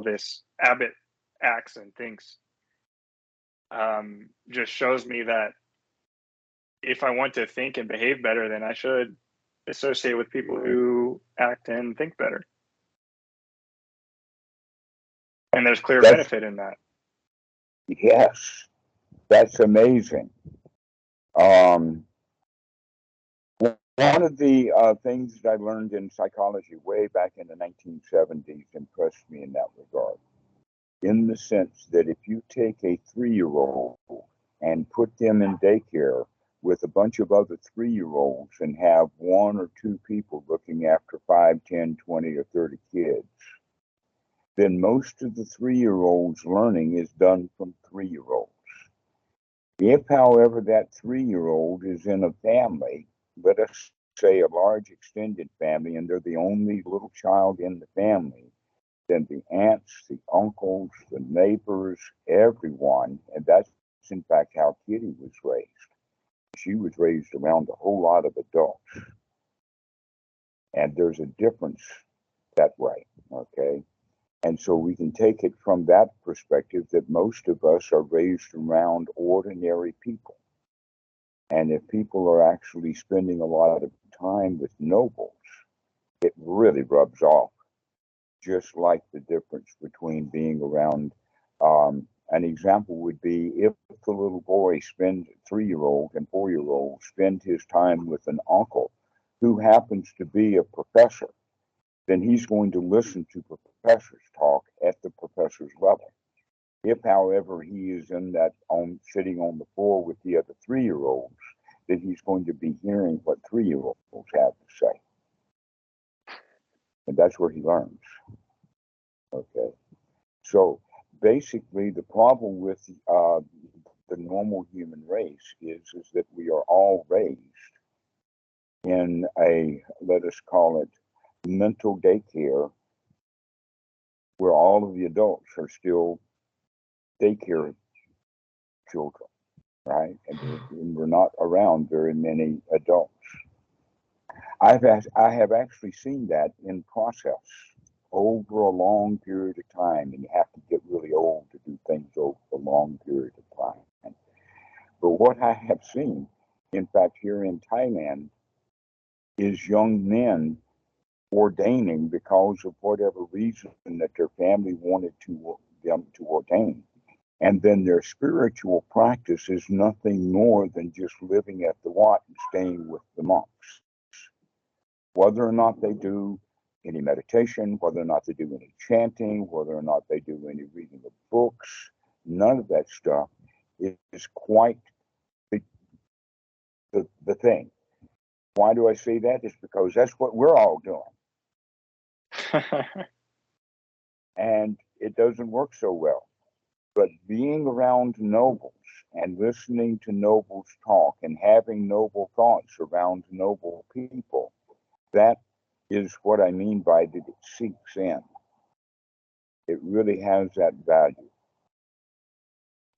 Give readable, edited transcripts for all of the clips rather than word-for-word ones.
this Abbott acts and thinks, just shows me that if I want to think and behave better, then I should associate with people who act and think better. And there's clear benefit in that. Yes, that's amazing. One of the things that I learned in psychology way back in the 1970s impressed me in that regard, in the sense that if you take a 3-year-old and put them in daycare with a bunch of other 3-year-olds and have 1 or 2 people looking after 5, 10, 20, or 30 kids, then most of the 3-year-olds' learning is done from 3-year-olds. If, however, that 3-year-old is in a family, let us say a large extended family, and they're the only little child in the family, then the aunts, the uncles, the neighbors, everyone, and that's in fact how Kitty was raised. She was raised around a whole lot of adults. And there's a difference that way, okay? And so we can take it from that perspective that most of us are raised around ordinary people. And if people are actually spending a lot of time with nobles, it really rubs off. Just like the difference between being around, an example would be if the little boy 3-year-old and 4-year-old spend his time with an uncle who happens to be a professor, then he's going to listen to professors talk at the professor's level. If, however, he is in that sitting on the floor with the other 3-year-olds, then he's going to be hearing what 3-year-olds have to say. And that's where he learns. Okay. So basically, the problem with the normal human race is that we are all raised in a, let us call it, mental daycare, where all of the adults are still daycare children, right? And we're not around very many adults. I have actually seen that in process over a long period of time, and you have to get really old to do things over a long period of time. But what I have seen, in fact, here in Thailand, is young men ordaining because of whatever reason that their family wanted them to ordain. And then their spiritual practice is nothing more than just living at the Wat and staying with the monks. Whether or not they do any meditation, whether or not they do any chanting, whether or not they do any reading of books, none of that stuff is quite the thing. Why do I say that? It's because that's what we're all doing. And it doesn't work so well. But being around nobles and listening to nobles talk and having noble thoughts around noble people, that is what I mean by that it seeps in. It really has that value.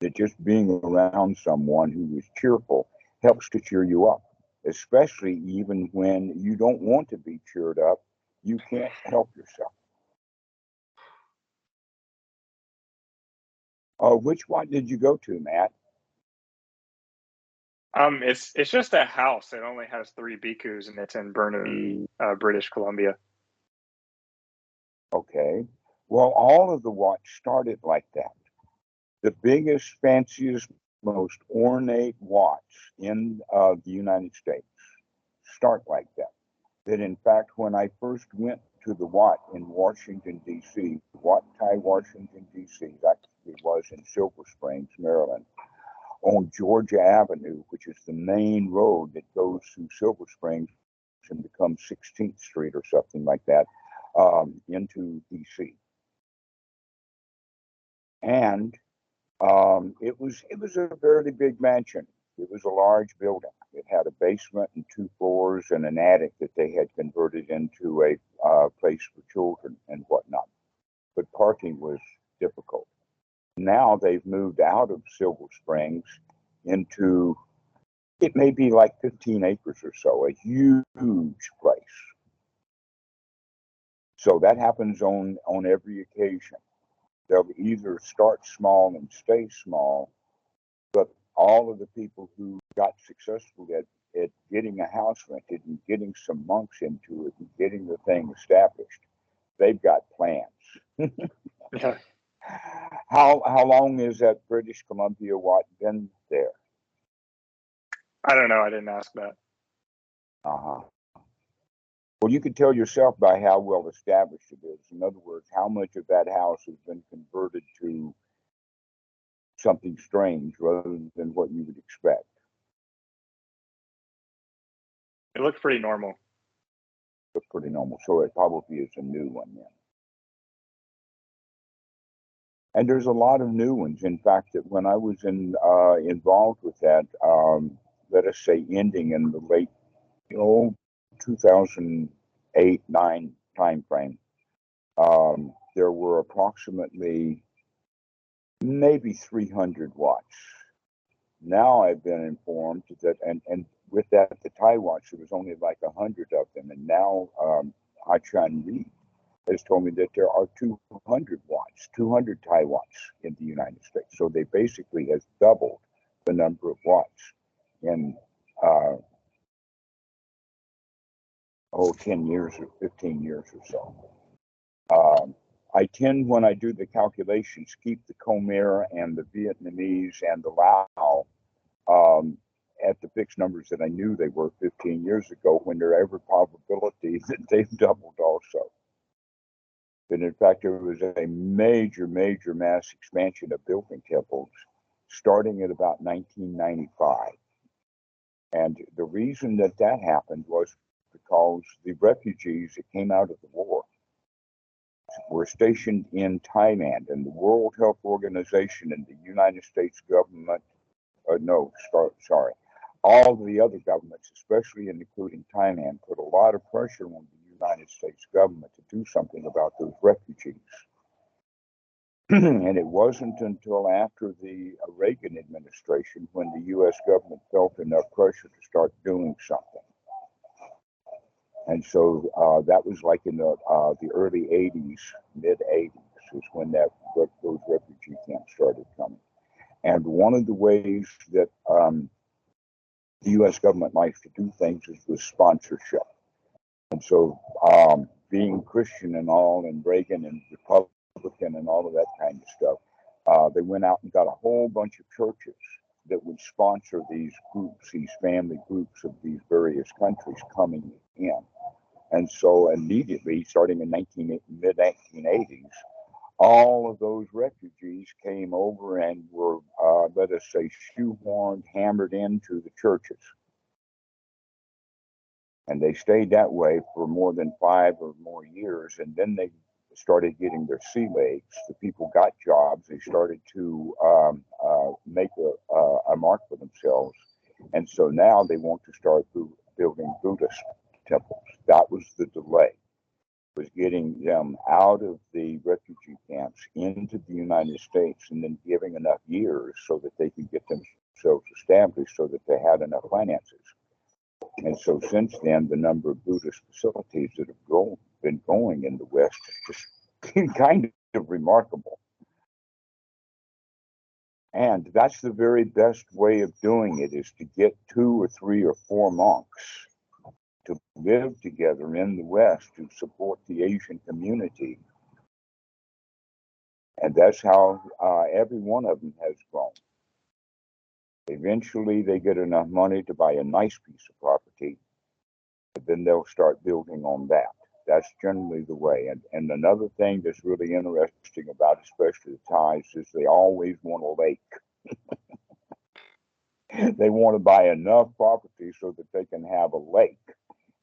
That just being around someone who is cheerful helps to cheer you up, especially even when you don't want to be cheered up, you can't help yourself. Which one did you go to, Matt? It's just a house. It only has 3 bhikkhus, and it's in Burnaby, British Columbia. Okay. Well, all of the Wats started like that. The biggest, fanciest, most ornate Wats in the United States start like that. That in fact, when I first went to the Wat in Washington, D.C., Wat Thai, Washington, D.C., actually was in Silver Springs, Maryland, on Georgia Avenue, which is the main road that goes through Silver Springs and becomes 16th Street or something like that, into D.C. And it was a fairly big mansion. It was a large building. It had a basement and 2 floors and an attic that they had converted into a place for children and whatnot. But parking was difficult. Now they've moved out of Silver Springs into, it may be like 15 acres or so, a huge place. So that happens on every occasion. They'll either start small and stay small, but all of the people who got successful at getting a house rented and getting some monks into it and getting the thing established, they've got plans. Yeah. How long is that British Columbia been there? I don't know. I didn't ask that. Uh-huh. Well, you can tell yourself by how well established it is. In other words, how much of that house has been converted to something strange rather than what you would expect. It looked pretty normal. It's pretty normal. So it probably is a new one then. And there's a lot of new ones. In fact, that when I was involved with that, let us say ending in the late 2008-9 time frame, there were approximately maybe 300 watts. Now I've been informed that, and with that, the Thai watts, there was only like 100 of them. And now Achan Reed has told me that there are 200 watts, 200 Thai watts in the United States. So they basically has doubled the number of watts in 10 years or 15 years or so. I tend, when I do the calculations, keep the Khmer and the Vietnamese and the Lao at the fixed numbers that I knew they were 15 years ago, when there's every probability that they've doubled also. And in fact, there was a major mass expansion of building temples starting at about 1995. And the reason that happened was because the refugees that came out of the war were stationed in Thailand, and the World Health Organization and the United States government, all the other governments, especially including Thailand, put a lot of pressure on the United States government to do something about those refugees. And it wasn't until after the Reagan administration when the U.S. government felt enough pressure to start doing something. And so that was like in the early 80s, mid 80s is when those refugee camps started coming. And one of the ways that the U.S. government likes to do things is with sponsorship. And so being Christian and all, and Reagan and Republican and all of that kind of stuff, they went out and got a whole bunch of churches that would sponsor these groups, these family groups of these various countries coming in. And so immediately, starting in mid-1980s, all of those refugees came over and were, let us say, shoehorned, hammered into the churches. And they stayed that way for more than 5 or more years. And then they started getting their sea legs. The people got jobs. They started to make a mark for themselves. And so now they want to start building Buddhist temples. That was the delay, was getting them out of the refugee camps into the United States, and then giving enough years so that they could get themselves established, so that they had enough finances. And so since then, the number of Buddhist facilities that have been going in the West is just kind of remarkable. And that's the very best way of doing it, is to get 2 or 3 or 4 monks to live together in the West to support the Asian community. And that's how every one of them has grown. Eventually, they get enough money to buy a nice piece of property, and then they'll start building on that. That's generally the way. And another thing that's really interesting about especially the Thais is they always want a lake. They want to buy enough property so that they can have a lake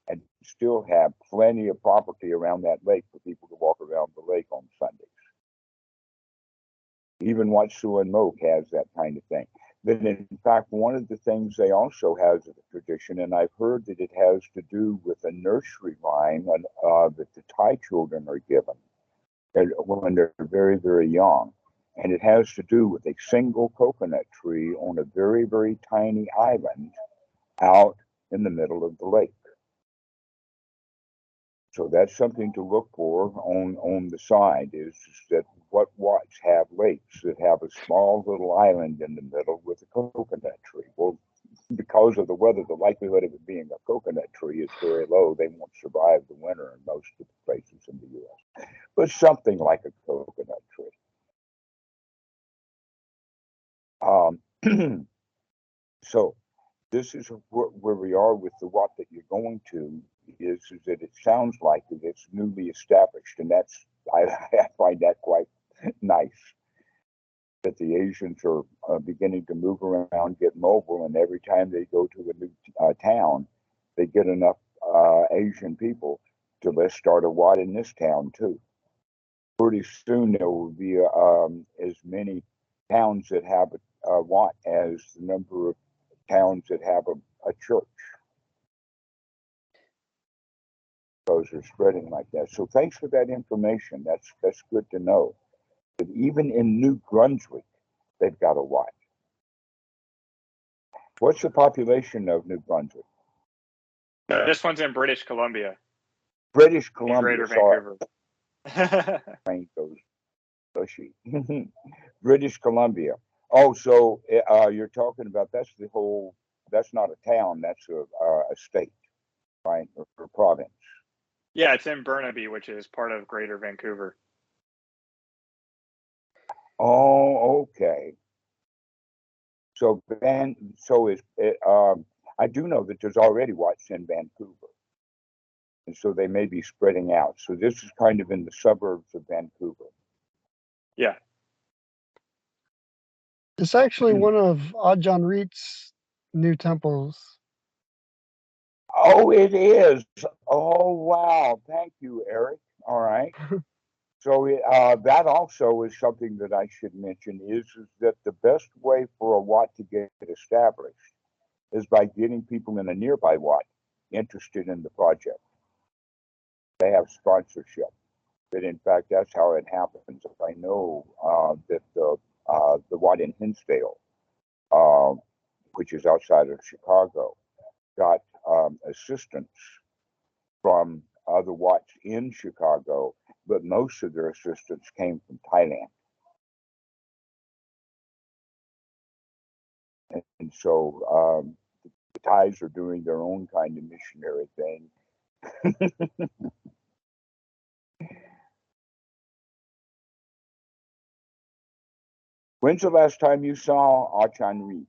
and still have plenty of property around that lake for people to walk around the lake on Sundays. Even Wat Suan Mokkh has that kind of thing. But in fact, one of the things they also have as a tradition, and I've heard that it has to do with a nursery rhyme that the Thai children are given when they're very, very young. And it has to do with a single coconut tree on a very, very tiny island out in the middle of the lake. So that's something to look for on the side, is that what Watts have lakes that have a small little island in the middle with a coconut tree. Well, because of the weather, the likelihood of it being a coconut tree is very low. They won't survive the winter in most of the places in the U.S. But something like a coconut tree. So this is where we are with the Wat that you're going to is that it sounds like it's newly established, and that's I find that quite nice. That the Asians are beginning to move around, get mobile, and every time they go to a new town, they get enough Asian people to let's start a Wat in this town too. Pretty soon there will be as many towns that have a Wat as the number of towns that have a church. Those are spreading like that. So thanks for that information. That's good to know. But even in New Brunswick, they've got a Wat. What's the population of New Brunswick? This one's in British Columbia. British Columbia. Greater Vancouver. Brain goes bushy. British Columbia. Oh, so you're talking about that's not a town, that's a state, right? Or province. Yeah, it's in Burnaby, which is part of Greater Vancouver. Oh, okay. So I do know that there's already Wats in Vancouver, and so they may be spreading out. So this is kind of in the suburbs of Vancouver. Yeah. It's actually one of Ajahn Reet's new temples. Oh, it is. Oh, wow. Thank you, Eric. All right. So that also is something that I should mention is that the best way for a Wat to get established is by getting people in a nearby Wat interested in the project. They have sponsorship. But in fact, that's how it happens. I know that the Wat in Hinsdale, which is outside of Chicago, got assistance from other Wats in Chicago, but most of their assistance came from Thailand. And so the Thais are doing their own kind of missionary thing. When's the last time you saw Ajahn Reet?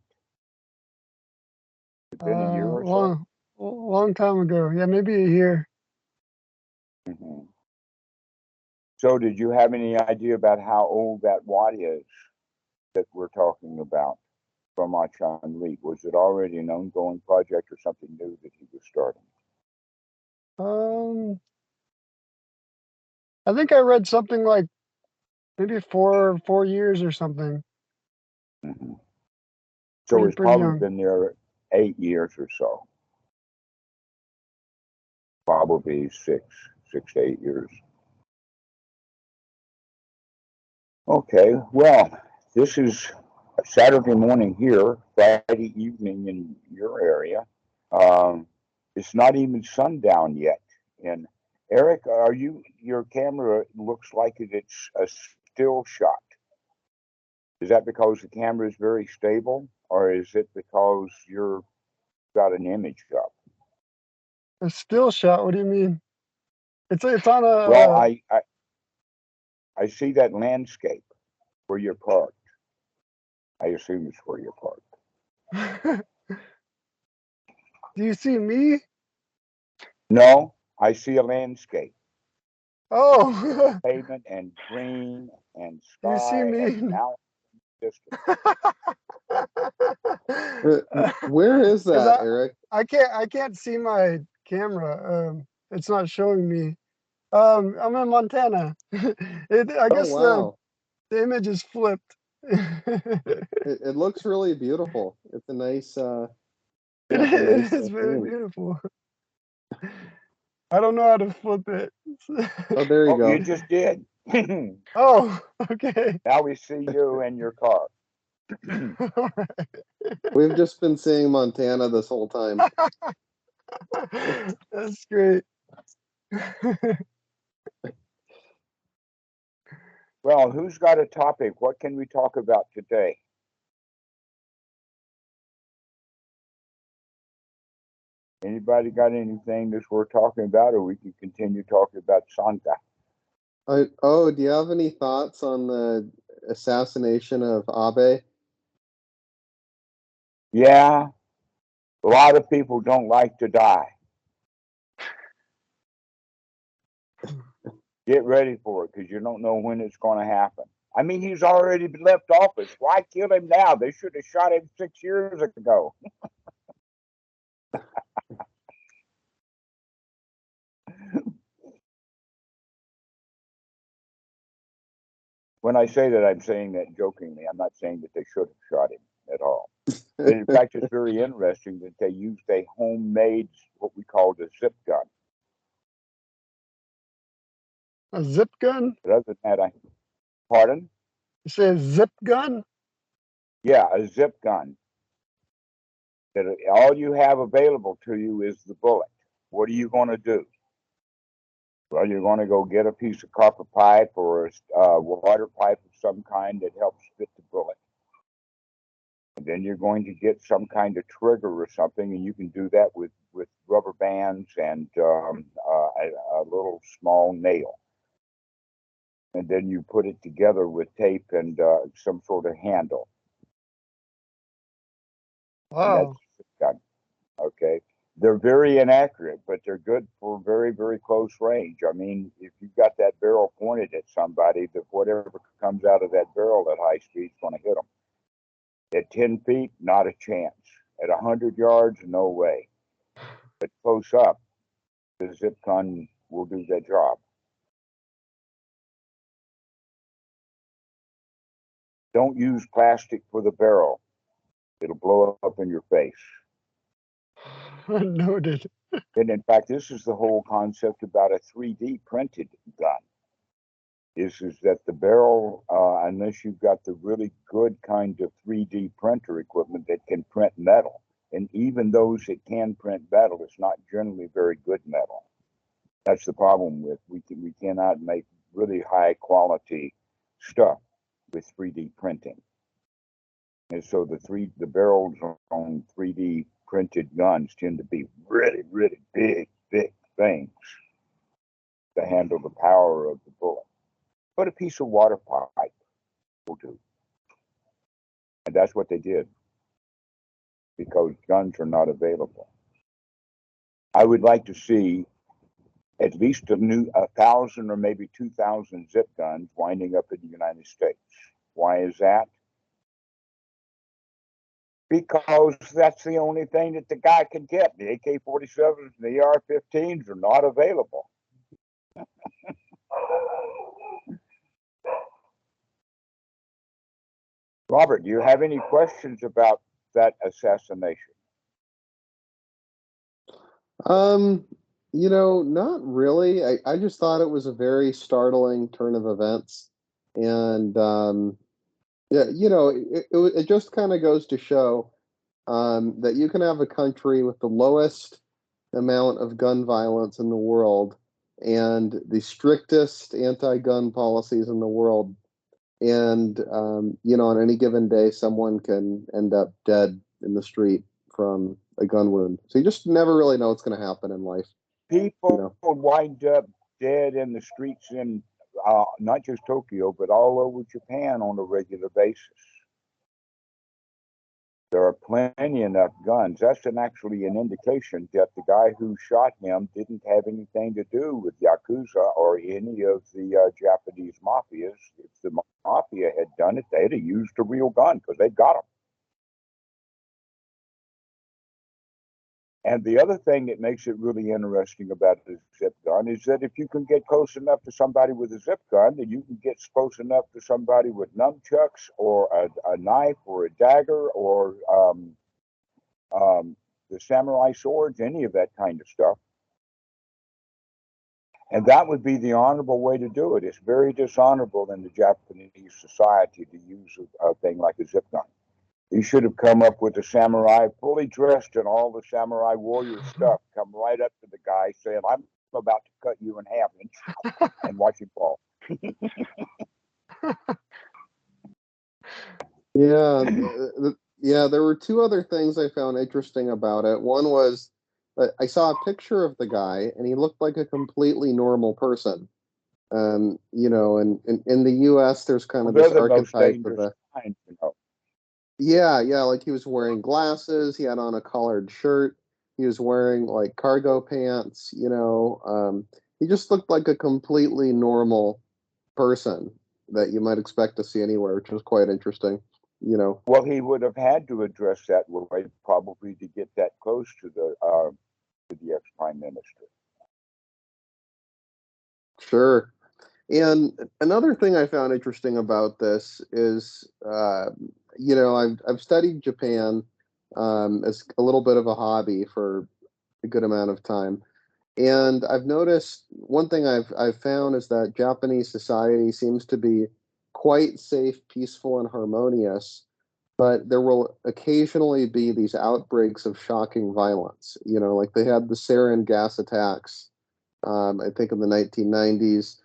It's been a year or so? Long time ago. Yeah, maybe a year. Mm-hmm. So did you have any idea about how old that Wat is that we're talking about from Ajahn Reet? Was it already an ongoing project or something new that he was starting? I think I read something like maybe 4 years or something. Mm-hmm. So it's pretty probably young. been there 8 years or so. Probably six to 8 years. Okay, well, this is a Saturday morning here, Friday evening in your area. It's not even sundown yet. And Eric, your camera looks like it's a still shot. Is that because the camera is very stable, or is it because you've got an image up? A still shot? What do you mean? It's on a. Well, I see that landscape where you're parked. I assume it's where you're parked. Do you see me? No, I see a landscape. Oh. Pavement and green and Do you see sky me? and mountain distance. Where is that, Eric? I can't see my camera. It's not showing me. I'm in Montana. I guess wow. the image is flipped. It looks really beautiful. It's a nice It is very beautiful. I don't know how to flip it. Oh, there you go. You just did. Oh, okay. Now we see you in your car. We've just been seeing Montana this whole time. That's great. Well, who's got a topic? What can we talk about today? Anybody got anything that's worth talking about, or we can continue talking about Sangha? Oh, do you have any thoughts on the assassination of Abe? Yeah, a lot of people don't like to die. Get ready for it, because you don't know when it's going to happen. I mean, he's already left office. Why kill him now? They should have shot him 6 years ago. When I say that, I'm saying that jokingly. I'm not saying that they should have shot him at all. But in fact, it's very interesting that they used a homemade, what we called a zip gun. A zip gun? But other than that, pardon? You say a zip gun? Yeah, a zip gun. That all you have available to you is the bullet. What are you going to do? Well, you're going to go get a piece of copper pipe or a water pipe of some kind that helps fit the bullet. And then you're going to get some kind of trigger or something, and you can do that with rubber bands and a little small nail. And then you put it together with tape and some sort of handle. And that's Wow. gun. Okay. They're very inaccurate, but they're good for very, very close range. I mean, if you've got that barrel pointed at somebody, that whatever comes out of that barrel at high speed is going to hit them. At 10 feet, not a chance. At 100 yards, no way. But close up, the zip gun will do that job. Don't use plastic for the barrel. It'll blow up in your face. Noted. And in fact, this is the whole concept about a 3D printed gun. Is that the barrel, unless you've got the really good kind of 3D printer equipment that can print metal, and even those that can print metal, it's not generally very good metal. That's the problem with we cannot make really high quality stuff with 3D printing. And so the barrels on 3D printed guns tend to be really, really big things to handle the power of the bullet. But a piece of water pipe will do. And that's what they did, because guns are not available. I would like to see at least 1,000 or maybe 2,000 zip guns winding up in the United States. Why is that? Because that's the only thing that the guy can get. The AK-47s and the AR-15s are not available. Robert, do you have any questions about that assassination? Not really. I just thought it was a very startling turn of events. And yeah, it just kind of goes to show that you can have a country with the lowest amount of gun violence in the world and the strictest anti-gun policies in the world. And, on any given day, someone can end up dead in the street from a gun wound. So you just never really know what's going to happen in life. People wind up dead in the streets in not just Tokyo, but all over Japan on a regular basis. There are plenty enough guns. That's actually an indication that the guy who shot him didn't have anything to do with Yakuza or any of the Japanese mafias. If the mafia had done it, they'd have used a real gun because they got them. And the other thing that makes it really interesting about the zip gun is that if you can get close enough to somebody with a zip gun, then you can get close enough to somebody with nunchucks or a knife or a dagger or the samurai swords, any of that kind of stuff. And that would be the honorable way to do it. It's very dishonorable in the Japanese society to use a thing like a zip gun. He should have come up with a samurai fully dressed in all the samurai warrior stuff, come right up to the guy saying, "I'm about to cut you in half," and watch him fall. Yeah, yeah. There were two other things I found interesting about it. One was I saw a picture of the guy, and he looked like a completely normal person. You know, and in the U.S., there's kind Well, of they're this the most archetype of dangerous the kind, you know. yeah, like he was wearing glasses, he had on a collared shirt, he was wearing like cargo pants. You know, he just looked like a completely normal person that you might expect to see anywhere, which was quite interesting. You know. Well, he would have had to address that way probably to get that close to the ex-prime minister. Sure. And another thing I found interesting about this is, you know, I've studied Japan as a little bit of a hobby for a good amount of time, and I've noticed one thing I've found is that Japanese society seems to be quite safe, peaceful, and harmonious, but there will occasionally be these outbreaks of shocking violence. You know, like they had the sarin gas attacks, I think in the 1990s.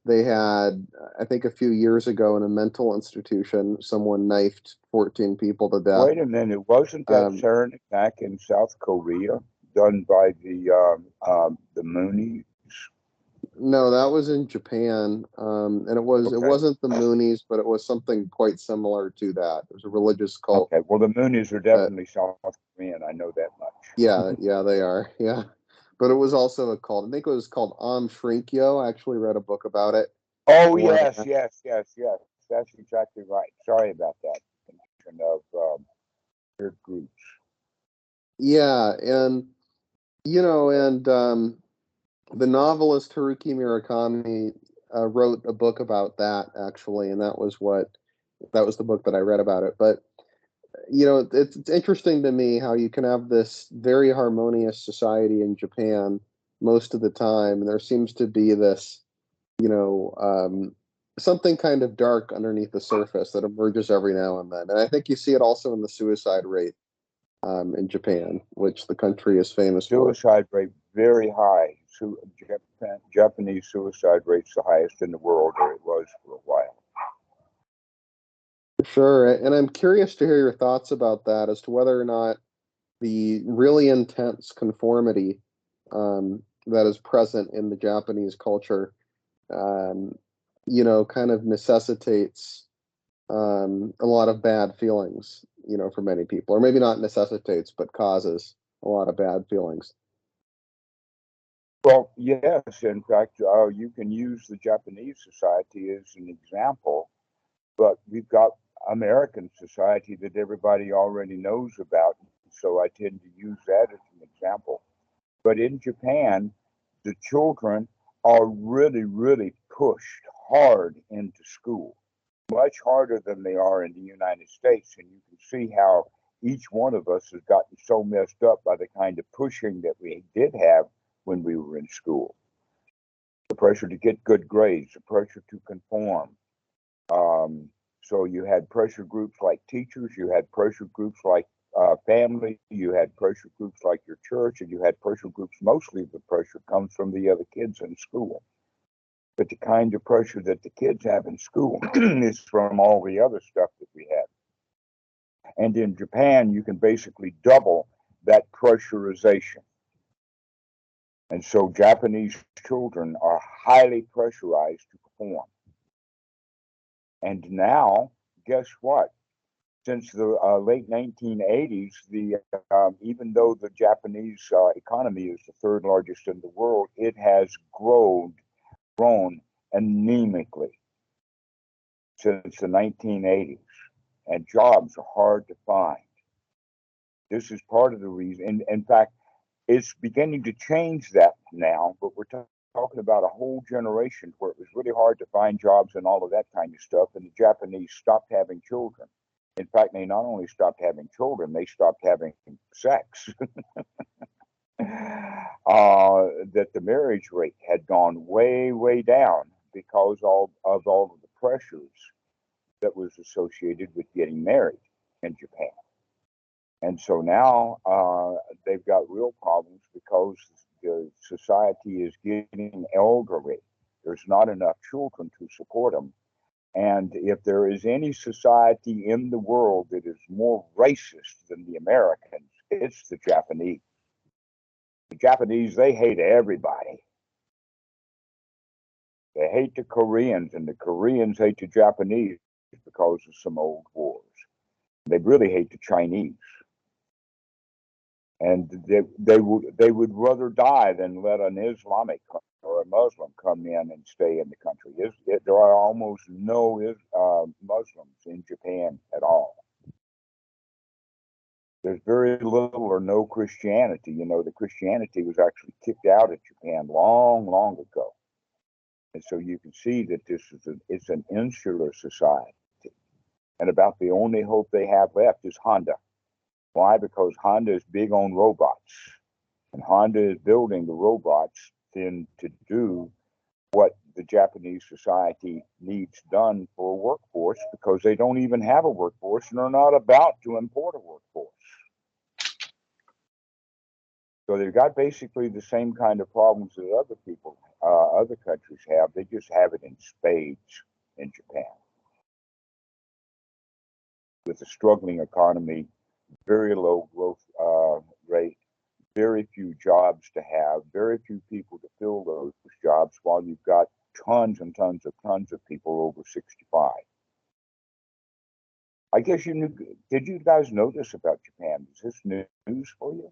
They had, I think a few years ago in a mental institution, someone knifed 14 people to death. Wait a minute, wasn't that Um, sarin attack in South Korea done by the Moonies? no, that was in Japan, and it Okay, wasn't the Moonies, but it was something quite similar to that. It was a religious cult. okay. Well, the Moonies are That, definitely South Korean. I know that much. yeah, they are. Yeah, but it was also a cult. I think it was called Am Shrinkyo. I actually read a book about it Oh, a while yes, back. yes, yes, yes. That's exactly right. Sorry about that. Confusion of weird groups. Yeah, and you know, and the novelist Haruki Murakami wrote a book about that actually, and that was the book that I read about it. But you know, it's interesting to me how you can have this very harmonious society in Japan most of the time, and there seems to be this, you know, something kind of dark underneath the surface that emerges every now and then. And I think you see it also in the suicide rate in Japan, which the country is famous for. Suicide rate very high. Japanese suicide rate's the highest in the world, or it was for a while. Sure, and I'm curious to hear your thoughts about that as to whether or not the really intense conformity that is present in the Japanese culture, um, you know, kind of necessitates a lot of bad feelings, you know, for many people, or maybe not necessitates, but causes a lot of bad feelings. Well, yes. In fact, you can use the Japanese society as an example, but we've got American society that everybody already knows about. So I tend to use that as an example. But in Japan, the children are really, really pushed hard into school, much harder than they are in the United States. And you can see how each one of us has gotten so messed up by the kind of pushing that we did have when we were in school. The pressure to get good grades, the pressure to conform. Um, so you had pressure groups like teachers, you had pressure groups like family, you had pressure groups like your church, and you had pressure groups. Mostly the pressure comes from the other kids in school. But the kind of pressure that the kids have in school is from all the other stuff that we have. And in Japan, you can basically double that pressurization. And so Japanese children are highly pressurized to perform. And now, guess what? Since the late 1980s, even though the Japanese economy is the third largest in the world, it has grown anemically since the 1980s, and jobs are hard to find. This is part of the reason. In fact, it's beginning to change that now, but we're talking about a whole generation where it was really hard to find jobs and all of that kind of stuff, and the Japanese stopped having children. In fact, they not only stopped having children, they stopped having sex. That the marriage rate had gone way, way down because of all of the pressures that was associated with getting married in Japan. And so now they've got real problems because the society is getting elderly. There's not enough children to support them. And if there is any society in the world that is more racist than the Americans, it's the Japanese. The Japanese, they hate everybody. They hate the Koreans, and the Koreans hate the Japanese because of some old wars. They really hate the Chinese. And they would rather die than let an Islamic or a Muslim come in and stay in the country. There are almost no Muslims in Japan at all. There's very little or no Christianity. You know, the Christianity was actually kicked out of Japan long, long ago. And so you can see that it's an insular society. And about the only hope they have left is Honda. Why? Because Honda is big on robots. And Honda is building the robots then to do what the Japanese society needs done for a workforce, because they don't even have a workforce and are not about to import a workforce. So they've got basically the same kind of problems that other countries have. They just have it in spades in Japan. With a struggling economy, very low growth rate, very few jobs to have, very few people to fill those jobs, while you've got tons and tons of people over 65. I guess did you guys know this about Japan? Is this news for you?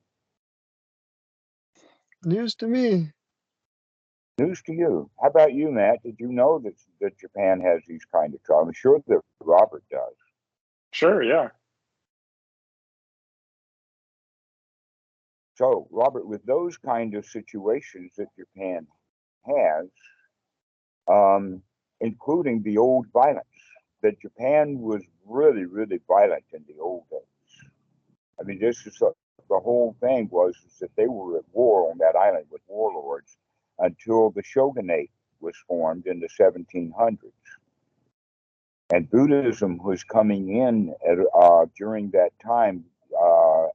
News to me. News to you. How about you, Matt? Did you know that Japan has these kind of trouble? I'm sure that Robert does. Sure, yeah. So, Robert, with those kind of situations that Japan has, including the old violence, that Japan was really, really violent in the old days. I mean, this is the whole thing was that they were at war on that island with warlords until the shogunate was formed in the 1700s. And Buddhism was coming in during that time.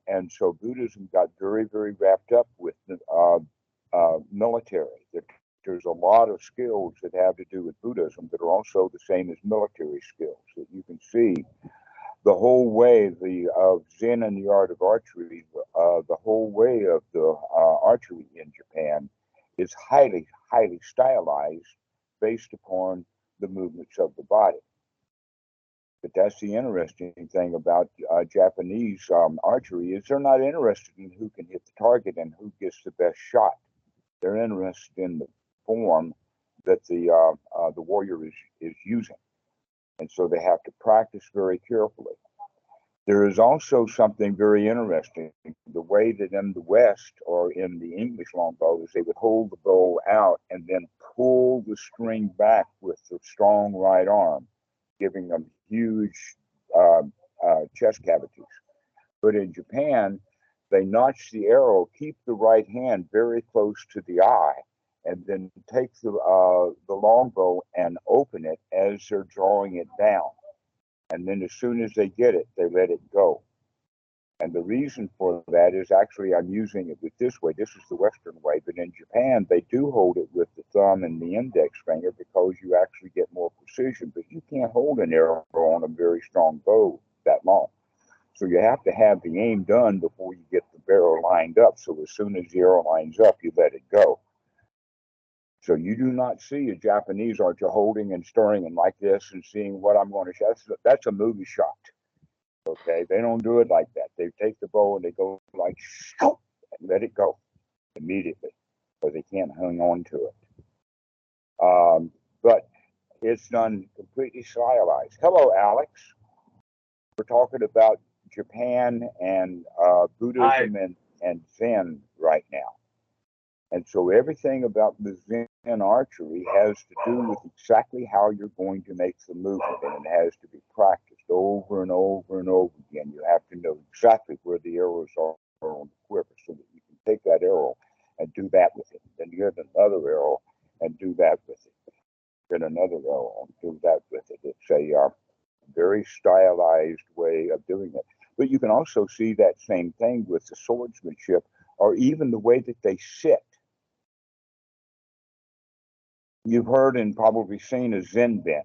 And so Buddhism got very, very wrapped up with the military. There's a lot of skills that have to do with Buddhism that are also the same as military skills. That you can see the whole way of Zen and the art of archery, the whole way of the archery in Japan is highly, highly stylized based upon the movements of the body. But that's the interesting thing about Japanese archery is they're not interested in who can hit the target and who gets the best shot. They're interested in the form that the warrior is using. And so they have to practice very carefully. There is also something very interesting. The way that in the West or in the English longbows, they would hold the bow out and then pull the string back with the strong right arm, giving them huge chest cavities. But in Japan, they notch the arrow, keep the right hand very close to the eye, and then take the longbow and open it as they're drawing it down. And then as soon as they get it, they let it go. And the reason for that is actually I'm using it with this way. This is the Western way. But in Japan, they do hold it with the thumb and the index finger because you actually get more precision. But you can't hold an arrow on a very strong bow that long. So you have to have the aim done before you get the barrel lined up. So as soon as the arrow lines up, you let it go. So you do not see a Japanese archer holding and stirring and like this and seeing what I'm going to shoot. That's a movie shot. Okay, they don't do it like that. They take the bow and they go like shoot and let it go immediately, because they can't hang on to it. But it's done completely stylized. Hello, Alex. We're talking about Japan and Buddhism and Zen right now. And so everything about the Zen archery has to do with exactly how you're going to make the movement, and it has to be practiced over and over and over again. You have to know exactly where the arrows are on the quiver so that you can take that arrow and do that with it. Then you get another arrow and do that with it. Get another arrow and do that with it. It's a very stylized way of doing it. But you can also see that same thing with the swordsmanship, or even the way that they sit. You've heard and probably seen a Zen bench.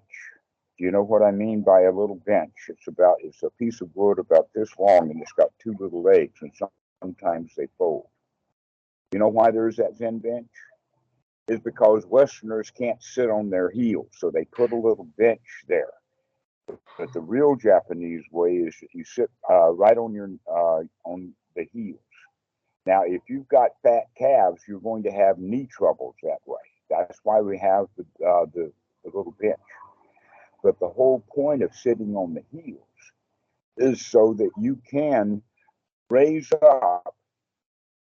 Do you know what I mean by a little bench? It's a piece of wood about this long, and it's got two little legs, and sometimes they fold. You know why there's that Zen bench? It's because Westerners can't sit on their heels, so they put a little bench there. But the real Japanese way is you sit right on your on the heels. Now, if you've got fat calves, you're going to have knee troubles that way. That's why we have the little bench. But the whole point of sitting on the heels is so that you can raise up,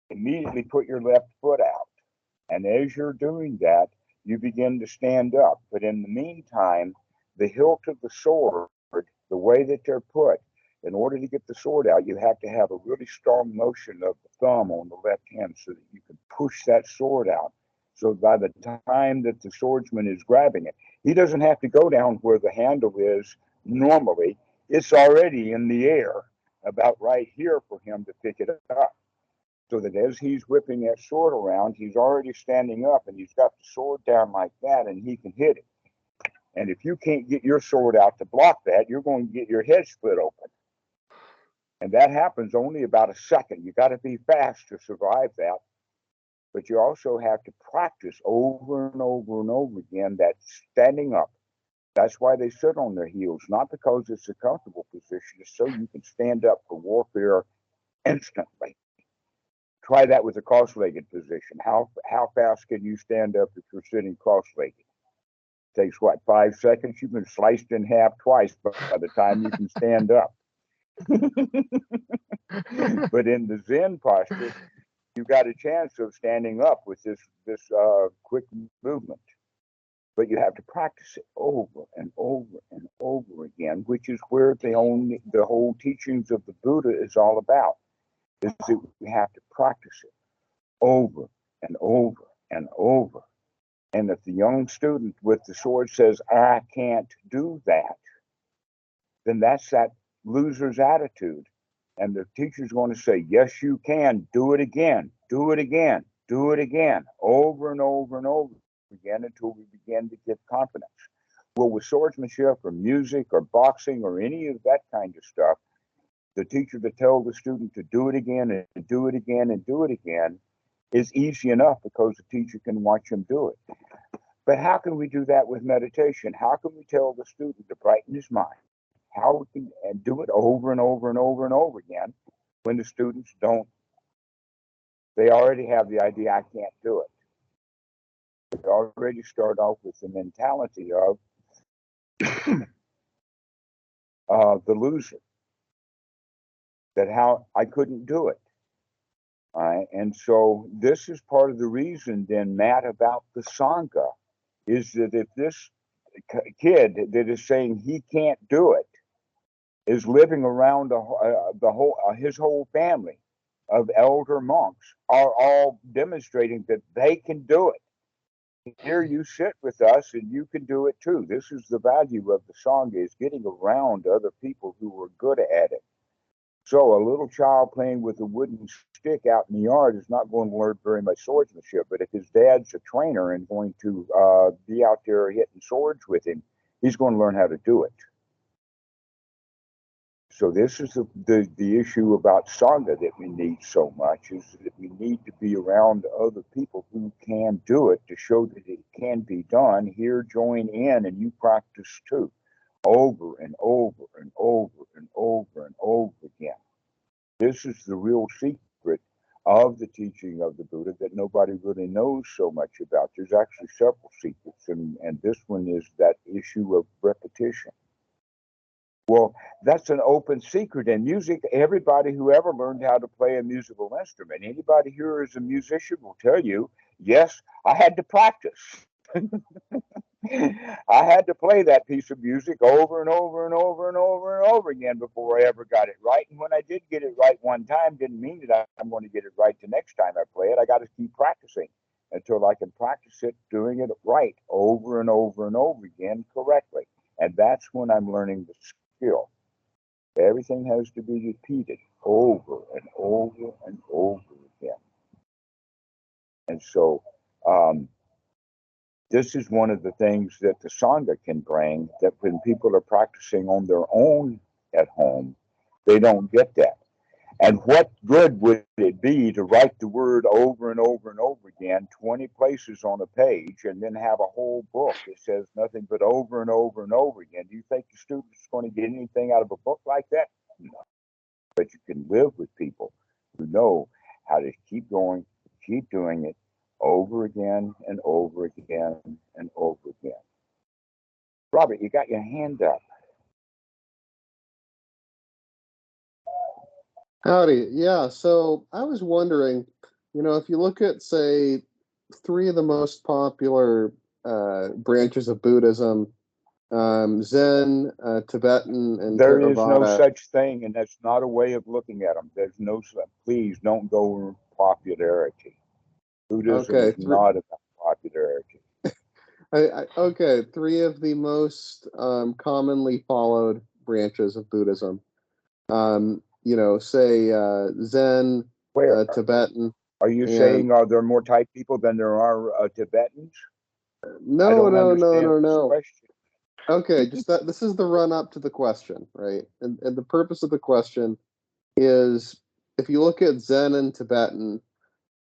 immediately put your left foot out. And as you're doing that, you begin to stand up. But in the meantime, the hilt of the sword, the way that they're put, in order to get the sword out, you have to have a really strong motion of the thumb on the left hand so that you can push that sword out. So by the time that the swordsman is grabbing it, he doesn't have to go down where the handle is normally. It's already in the air, about right here for him to pick it up. So that as he's whipping that sword around, he's already standing up and he's got the sword down like that and he can hit it. And if you can't get your sword out to block that, you're going to get your head split open. And that happens only about a second. You got to be fast to survive that. But you also have to practice over and over and over again that standing up. That's why they sit on their heels, not because it's a comfortable position. It's so you can stand up for warfare instantly. Try that with a cross-legged position. How fast can you stand up if you're sitting cross-legged? Takes what, 5 seconds? You've been sliced in half twice by the time you can stand up. But in the Zen posture, you got a chance of standing up with this quick movement. But you have to practice it over and over and over again, which is where the whole teachings of the Buddha is all about. Is that we have to practice it over and over and over. And if the young student with the sword says, I can't do that, then that's that loser's attitude. And the teacher's going to say, yes, you can. Do it again. Do it again. Do it again. Over and over and over again until we begin to get confidence. Well, with swordsmanship or music or boxing or any of that kind of stuff, the teacher to tell the student to do it again and do it again and do it again is easy enough because the teacher can watch him do it. But how can we do that with meditation? How can we tell the student to brighten his mind? How we can and do it over and over and over and over again when the students don't? They already have the idea, I can't do it. They already start off with the mentality of the loser, that how I couldn't do it. And so this is part of the reason then, Matt, about the Sangha, is that if this kid that is saying he can't do it is living around his whole family of elder monks are all demonstrating that they can do it. Here you sit with us and you can do it too. This is the value of the Sangha, is getting around other people who are good at it. So a little child playing with a wooden stick out in the yard is not going to learn very much swordsmanship. But if his dad's a trainer and going to be out there hitting swords with him, he's going to learn how to do it. So this is the issue about Sangha that we need so much, is that we need to be around other people who can do it to show that it can be done. Here, join in and you practice too, over and over and over and over and over again. This is the real secret of the teaching of the Buddha that nobody really knows so much about. There's actually several secrets, and this one is that issue of repetition. Well, that's an open secret in music. Everybody who ever learned how to play a musical instrument, anybody here is a musician will tell you, yes, I had to practice. I had to play that piece of music over and over and over and over and over again before I ever got it right. And when I did get it right one time, didn't mean that I'm going to get it right the next time I play it. I got to keep practicing until I can practice it, doing it right over and over and over again correctly. And that's when I'm learning the skill. Everything has to be repeated over and over and over again. And so this is one of the things that the Sangha can bring, that when people are practicing on their own at home, they don't get that. And what good would it be to write the word over and over and over again, 20 places on a page, and then have a whole book that says nothing but over and over and over again? Do you think the student's going to get anything out of a book like that? No. But you can live with people who know how to keep going, keep doing it over again and over again and over again. Robert, you got your hand up. Howdy. Yeah, so I was wondering, if you look at, say, three of the most popular branches of Buddhism, Zen, Tibetan, and There is no Theravada. such thing, and that's not a way of looking at them. There's no, please don't go with popularity. Buddhism Okay, is not about popularity. okay, three of the most commonly followed branches of Buddhism. Say Zen, Where? Tibetan. Are you And saying are there more type people than there are Tibetans? I no, don't no, understand this no. question. Okay, just that this is the run up to the question, right? And the purpose of the question is, if you look at Zen and Tibetan,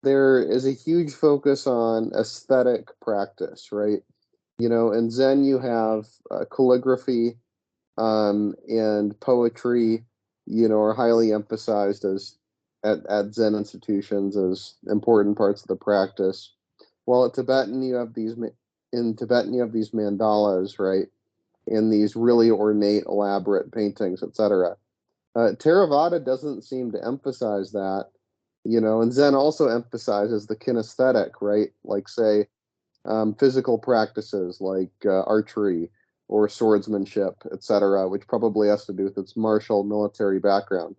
there is a huge focus on aesthetic practice, right? In Zen you have calligraphy and poetry, are highly emphasized as at Zen institutions as important parts of the practice. While at Tibetan you have these mandalas, right? In these really ornate, elaborate paintings, etc. Theravada doesn't seem to emphasize that, and Zen also emphasizes the kinesthetic, right? Like, say, physical practices like archery or swordsmanship, etc., which probably has to do with its martial military background.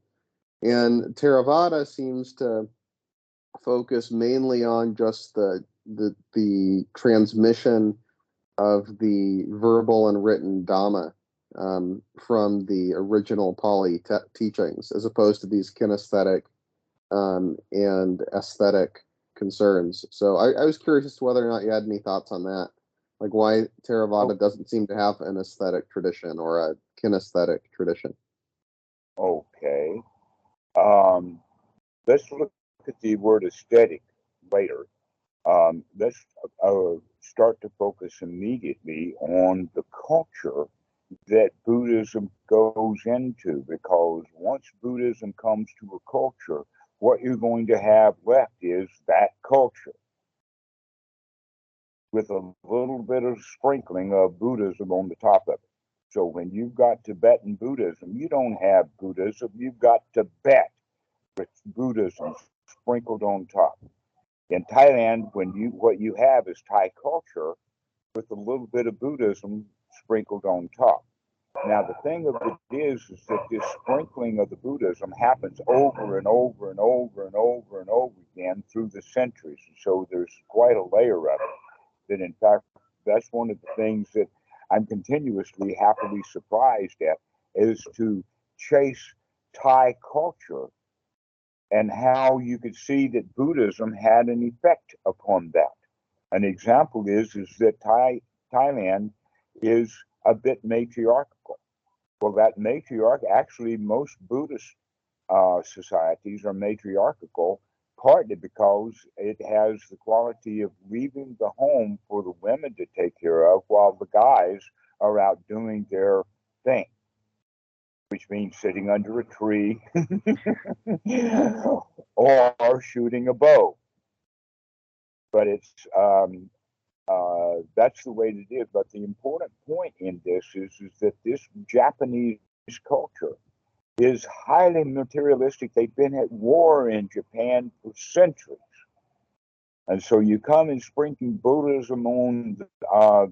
And Theravada seems to focus mainly on just the transmission of the verbal and written Dhamma from the original Pali teachings, as opposed to these kinesthetic and aesthetic concerns. So I was curious as to whether or not you had any thoughts on that, like why Theravada doesn't seem to have an aesthetic tradition or a kinesthetic tradition. Okay. Let's look at the word aesthetic later. Let's start to focus immediately on the culture that Buddhism goes into, because once Buddhism comes to a culture, what you're going to have left is that culture with a little bit of sprinkling of Buddhism on the top of it. So when you've got Tibetan Buddhism, you don't have Buddhism, you've got Tibet with Buddhism sprinkled on top. In Thailand, what you have is Thai culture with a little bit of Buddhism sprinkled on top. Now the thing of it is that this sprinkling of the Buddhism happens over and over and over and over and over again through the centuries. And so there's quite a layer of it. That in fact, that's one of the things that I'm continuously happily surprised at, is to chase Thai culture and how you could see that Buddhism had an effect upon that. An example is that Thailand is a bit matriarchal. Well, that matriarch, actually, most Buddhist societies are matriarchal, partly because it has the quality of leaving the home for the women to take care of while the guys are out doing their thing, which means sitting under a tree or shooting a bow. But that's the way it is. But the important point in this is that this Japanese culture is highly materialistic. They've been at war in Japan for centuries. And so you come and sprinkle Buddhism on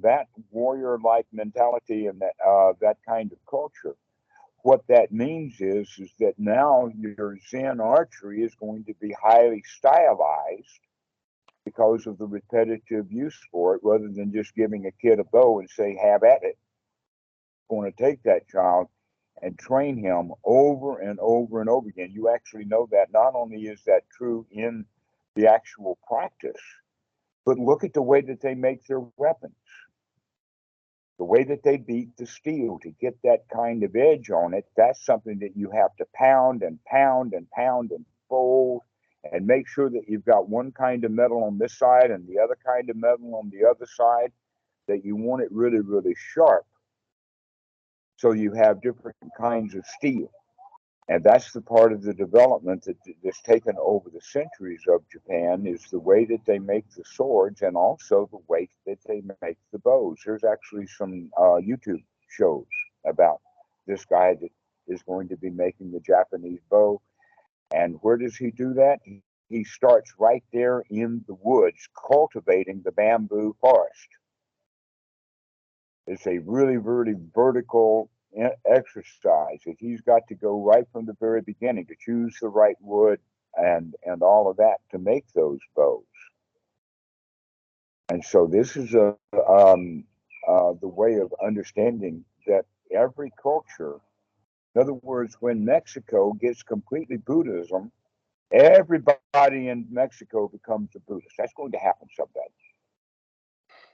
that warrior-like mentality and that kind of culture. What that means is that now your Zen archery is going to be highly stylized because of the repetitive use for it, rather than just giving a kid a bow and say, have at it. Going to take that child and train him over and over and over again. You actually know that not only is that true in the actual practice, But look at the way that they make their weapons, the way that they beat the steel to get that kind of edge on it. That's something that you have to pound and pound and pound and fold and make sure that you've got one kind of metal on this side and the other kind of metal on the other side, that you want it really, really sharp. So you have different kinds of steel. And that's the part of the development that's taken over the centuries of Japan, is the way that they make the swords and also the way that they make the bows. There's actually some YouTube shows about this guy that is going to be making the Japanese bow. And where does he do that? He starts right there in the woods, cultivating the bamboo forest. It's a really, really vertical exercise that he's got to go right from the very beginning to choose the right wood and all of that to make those bows. And so this is the way of understanding that every culture, in other words, when Mexico gets completely Buddhism, everybody in Mexico becomes a Buddhist. That's going to happen someday.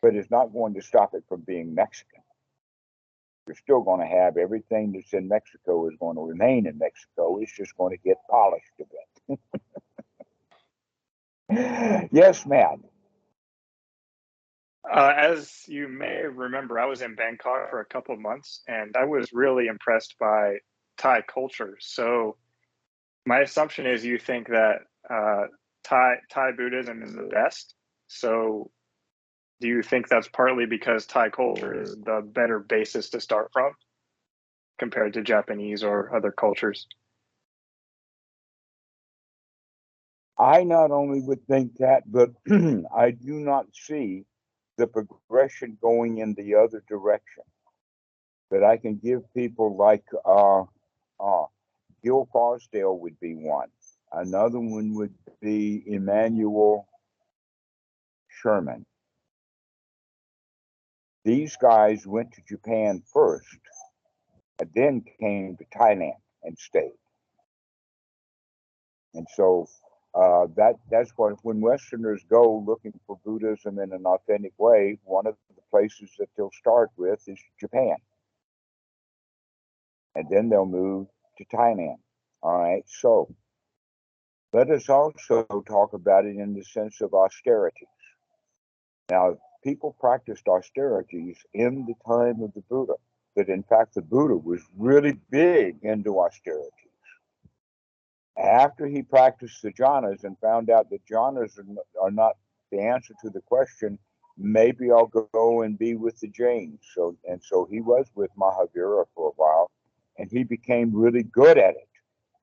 But it's not going to stop it from being Mexican. You're still going to have everything that's in Mexico is going to remain in Mexico. It's just going to get polished a bit. Yes, Matt. As you may remember, I was in Bangkok for a couple of months, and I was really impressed by Thai culture. So my assumption is you think that Thai Buddhism is the best. So do you think that's partly because Thai culture is the better basis to start from compared to Japanese or other cultures? I not only would think that, but I do not see the progression going in the other direction. That I can give people like Gil Fosdale would be one. Another one would be Emmanuel Sherman. These guys went to Japan first and then came to Thailand and stayed. And so that's what, when Westerners go looking for Buddhism in an authentic way, one of the places that they'll start with is Japan. And then they'll move to Thailand. All right. So let us also talk about it in the sense of austerities. Now, people practiced austerities in the time of the Buddha, that in fact the Buddha was really big into austerities. After he practiced the jhanas and found out that jhanas are not the answer to the question, maybe I'll go and be with the Jains. So he was with Mahavira for a while, and he became really good at it.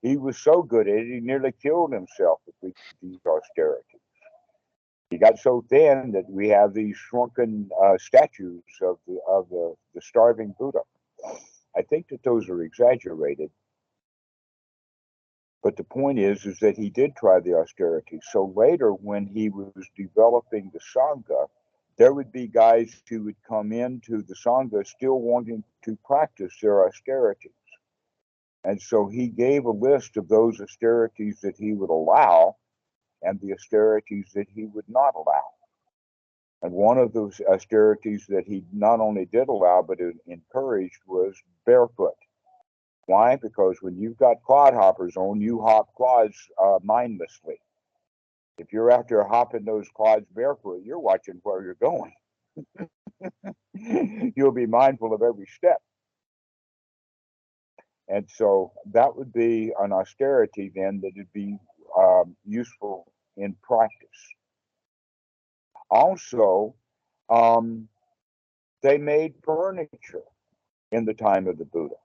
He was so good at it, he nearly killed himself with these austerities. He got so thin that we have these shrunken statues of the starving Buddha. I think that those are exaggerated. But the point is that he did try the austerities. So later, when he was developing the Sangha, there would be guys who would come into the Sangha still wanting to practice their austerities. And so he gave a list of those austerities that he would allow and the austerities that he would not allow. And one of those austerities that he not only did allow, but encouraged was barefoot. Why? Because when you've got clodhoppers on, you hop clods mindlessly. If you're after hopping those clods barefoot, you're watching where you're going. You'll be mindful of every step. And so that would be an austerity then that would be useful in practice. Also, they made furniture in the time of the Buddha.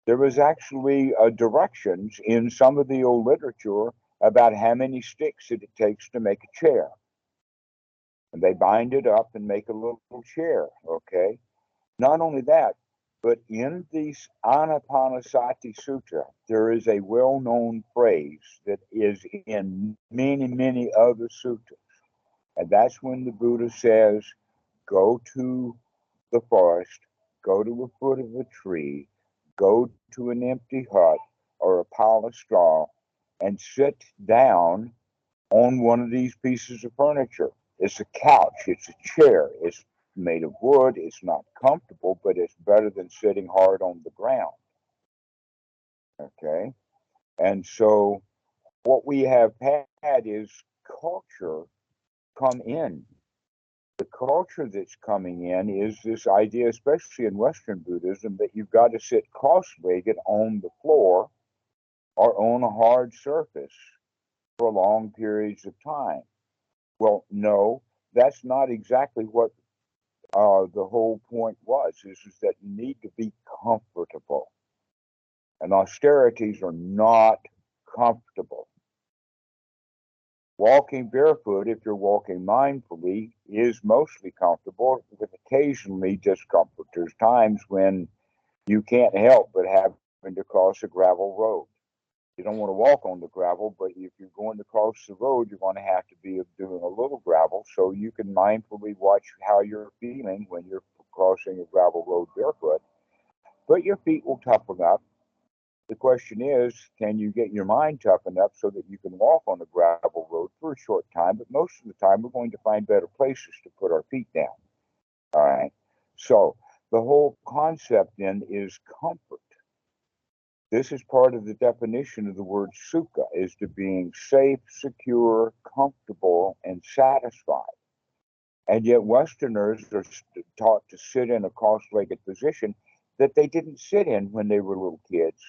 There was actually directions in some of the old literature about how many sticks it takes to make a chair. And they bind it up and make a little chair, okay? Not only that, but in the Anapanasati Sutta, there is a well-known phrase that is in many, many other suttas. And that's when the Buddha says, go to the forest, go to the foot of a tree, go to an empty hut or a pile of straw and sit down on one of these pieces of furniture. It's a couch, it's a chair, it's made of wood, it's not comfortable, but it's better than sitting hard on the ground. Okay? And so what we have had is culture come in. The culture that's coming in is this idea, especially in Western Buddhism, that you've got to sit cross-legged on the floor or on a hard surface for long periods of time. Well, no, that's not exactly what the whole point was, is that you need to be comfortable. And austerities are not comfortable. Walking barefoot, if you're walking mindfully, is mostly comfortable, with occasionally discomfort. There's times when you can't help but having to cross a gravel road. You don't want to walk on the gravel, but if you're going to cross the road, you're going to have to be doing a little gravel, so you can mindfully watch how you're feeling when you're crossing a gravel road barefoot. But your feet will toughen up. The question is, can you get your mind toughened up so that you can walk on a gravel road for a short time? But most of the time, we're going to find better places to put our feet down. All right. So the whole concept then is comfort. This is part of the definition of the word sukha, is to being safe, secure, comfortable, and satisfied. And yet Westerners are taught to sit in a cross-legged position that they didn't sit in when they were little kids.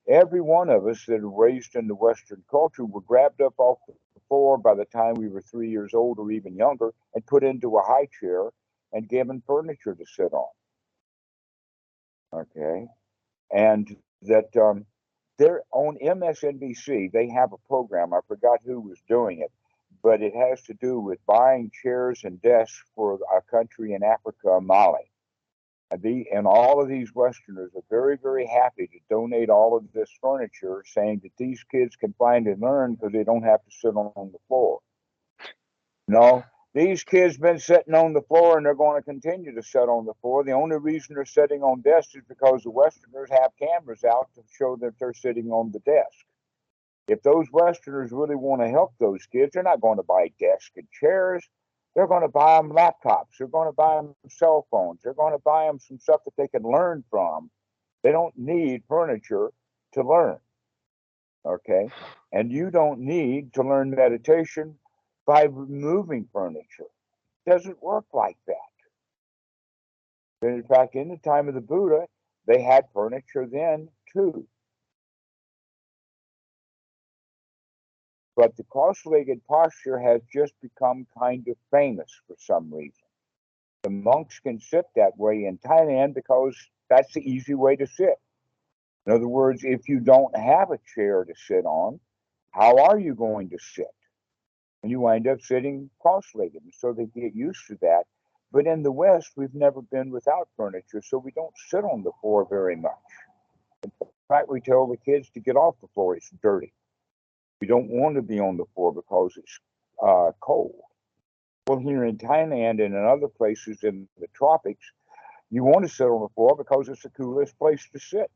Every one of us that are raised in the Western culture were grabbed up off the floor by the time we were 3 years old or even younger and put into a high chair and given furniture to sit on. Okay. And that they're on MSNBC, they have a program, I forgot who was doing it, but it has to do with buying chairs and desks for a country in Africa, Mali. And all of these Westerners are very, very happy to donate all of this furniture, saying that these kids can find and learn because they don't have to sit on the floor. No, these kids been sitting on the floor, and they're going to continue to sit on the floor. The only reason they're sitting on desks is because the Westerners have cameras out to show that they're sitting on the desk. If those Westerners really want to help those kids, they're not going to buy desks and chairs. They're going to buy them laptops. They're going to buy them cell phones. They're going to buy them some stuff that they can learn from. They don't need furniture to learn. Okay? And you don't need to learn meditation by removing furniture. It doesn't work like that. In fact, in the time of the Buddha, they had furniture then too. But the cross-legged posture has just become kind of famous for some reason. The monks can sit that way in Thailand because that's the easy way to sit. In other words, if you don't have a chair to sit on, how are you going to sit? And you wind up sitting cross-legged, so they get used to that. But in the West, we've never been without furniture, so we don't sit on the floor very much. In fact, we tell the kids to get off the floor. It's dirty. We don't want to be on the floor because it's cold. Well, here in Thailand and in other places in the tropics, you want to sit on the floor because it's the coolest place to sit.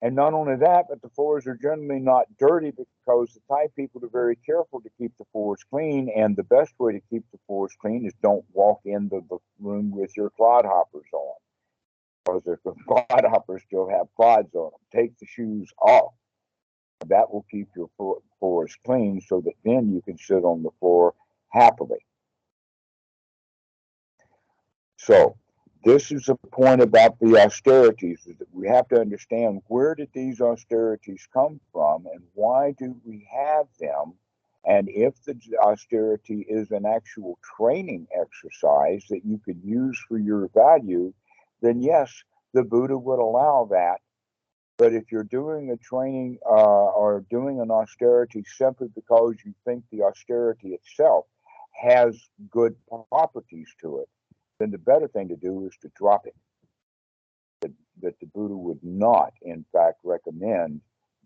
And not only that, but the floors are generally not dirty because the Thai people are very careful to keep the floors clean. And the best way to keep the floors clean is don't walk into the room with your clodhoppers on. Because if the clodhoppers still have clods on them, take the shoes off. That will keep your floors clean so that then you can sit on the floor happily. So this is a point about the austerities, is that we have to understand, where did these austerities come from and why do we have them? And if the austerity is an actual training exercise that you could use for your value, then yes, the Buddha would allow that. But if you're doing a training or doing an austerity simply because you think the austerity itself has good properties to it, then the better thing to do is to drop it. That the Buddha would not, in fact, recommend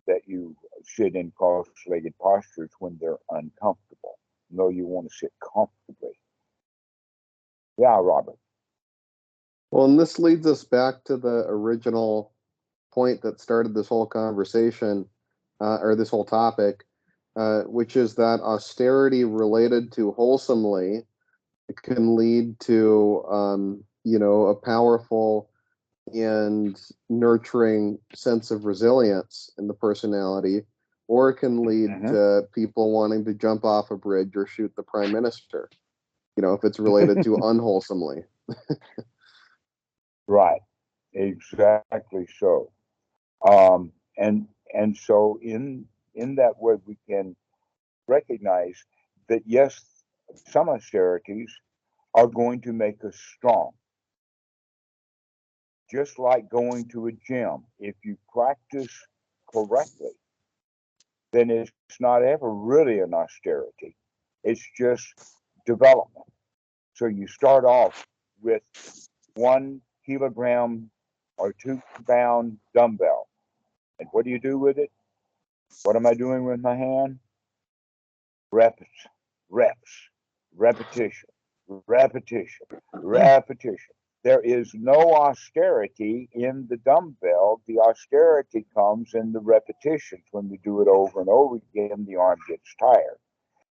that you sit in cross-legged postures when they're uncomfortable. No, you want to sit comfortably. Yeah, Robert. Well, and this leads us back to the original point that started this whole conversation, or this whole topic. which is that austerity related to wholesomely can lead to, a powerful and nurturing sense of resilience in the personality, or it can lead to people wanting to jump off a bridge or shoot the prime minister, if it's related to unwholesomely. Right. Exactly so. And so in that way we can recognize that yes, some austerities are going to make us strong. Just like going to a gym, if you practice correctly, then it's not ever really an austerity. It's just development. So you start off with 1 kilogram or 2-pound dumbbell. And what do you do with it? What am I doing with my hand? Reps, repetition, repetition, repetition. There is no austerity in the dumbbell. The austerity comes in the repetitions. When we do it over and over again, the arm gets tired.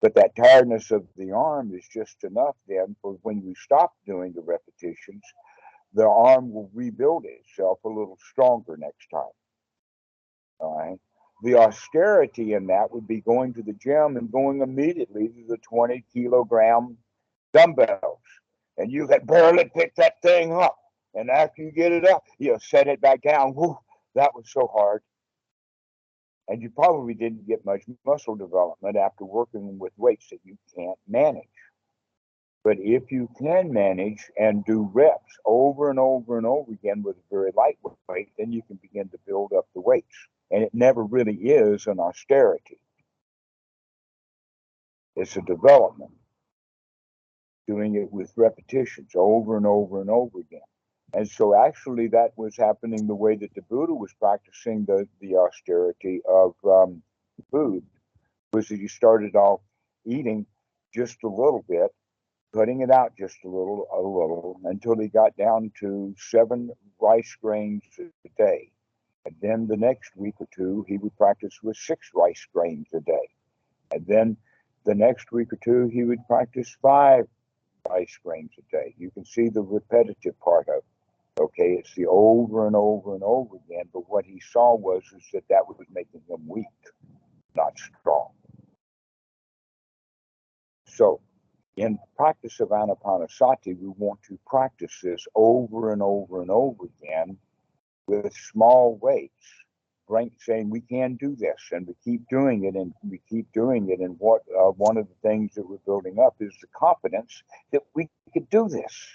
But that tiredness of the arm is just enough then for when we stop doing the repetitions, the arm will rebuild itself a little stronger next time. All right. The austerity in that would be going to the gym and going immediately to the 20-kilogram dumbbells. And you can barely pick that thing up. And after you get it up, you set it back down. Whew, that was so hard. And you probably didn't get much muscle development after working with weights that you can't manage. But if you can manage and do reps over and over and over again with a very lightweight weight, then you can begin to build up the weights. And it never really is an austerity. It's a development. Doing it with repetitions over and over and over again. And so actually that was happening the way that the Buddha was practicing the austerity of food, was that he started off eating just a little bit, cutting it out just a little, until he got down to 7 rice grains a day. And then the next week or two, he would practice with 6 rice grains a day. And then the next week or two, he would practice 5 rice grains a day. You can see the repetitive part of it. Okay, it's the over and over and over again. But what he saw was that was making him weak, not strong. So in practice of Anapanasati, we want to practice this over and over and over again with small weights, saying we can do this, and we keep doing it, and we keep doing it. And what one of the things that we're building up is the confidence that we could do this.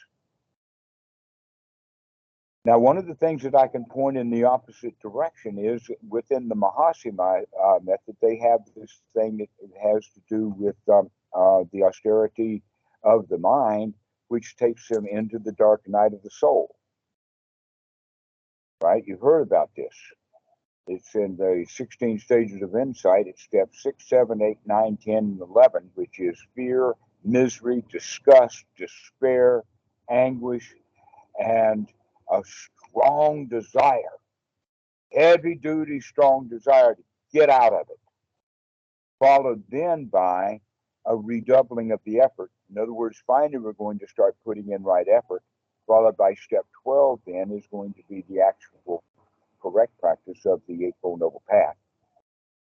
Now, one of the things that I can point in the opposite direction is within the Mahasi method, they have this thing that has to do with the austerity of the mind, which takes them into the dark night of the soul. Right? You've heard about this. It's in the 16 stages of insight. It's steps 6, 7, 8, 9, 10, and 11, which is fear, misery, disgust, despair, anguish, and a strong desire, heavy-duty, strong desire to get out of it, followed then by a redoubling of the effort. In other words, finally we're going to start putting in right effort, followed by step 12 then is going to be the actual correct practice of the Eightfold Noble Path.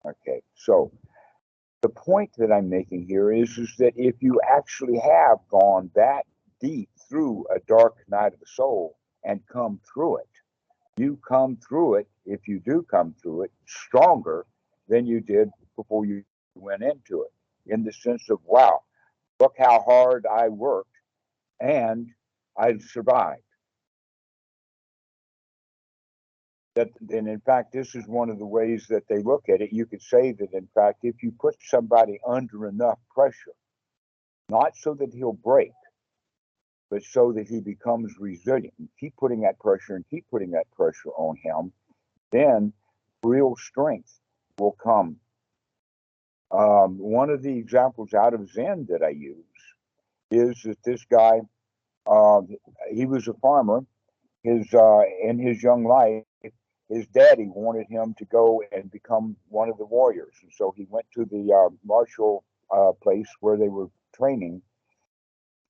Okay, so the point that I'm making here is that if you actually have gone that deep through a dark night of the soul and come through it, you come through it, if you do come through it, stronger than you did before you went into it, in the sense of, wow, look how hard I worked and I survived. And in fact, this is one of the ways that they look at it. You could say that, in fact, if you put somebody under enough pressure, not so that he'll break, but so that he becomes resilient, and keep putting that pressure and keep putting that pressure on him, then real strength will come. One of the examples out of Zen that I use is that this guy, he was a farmer. In his young life, his daddy wanted him to go and become one of the warriors. And so he went to the martial place where they were training.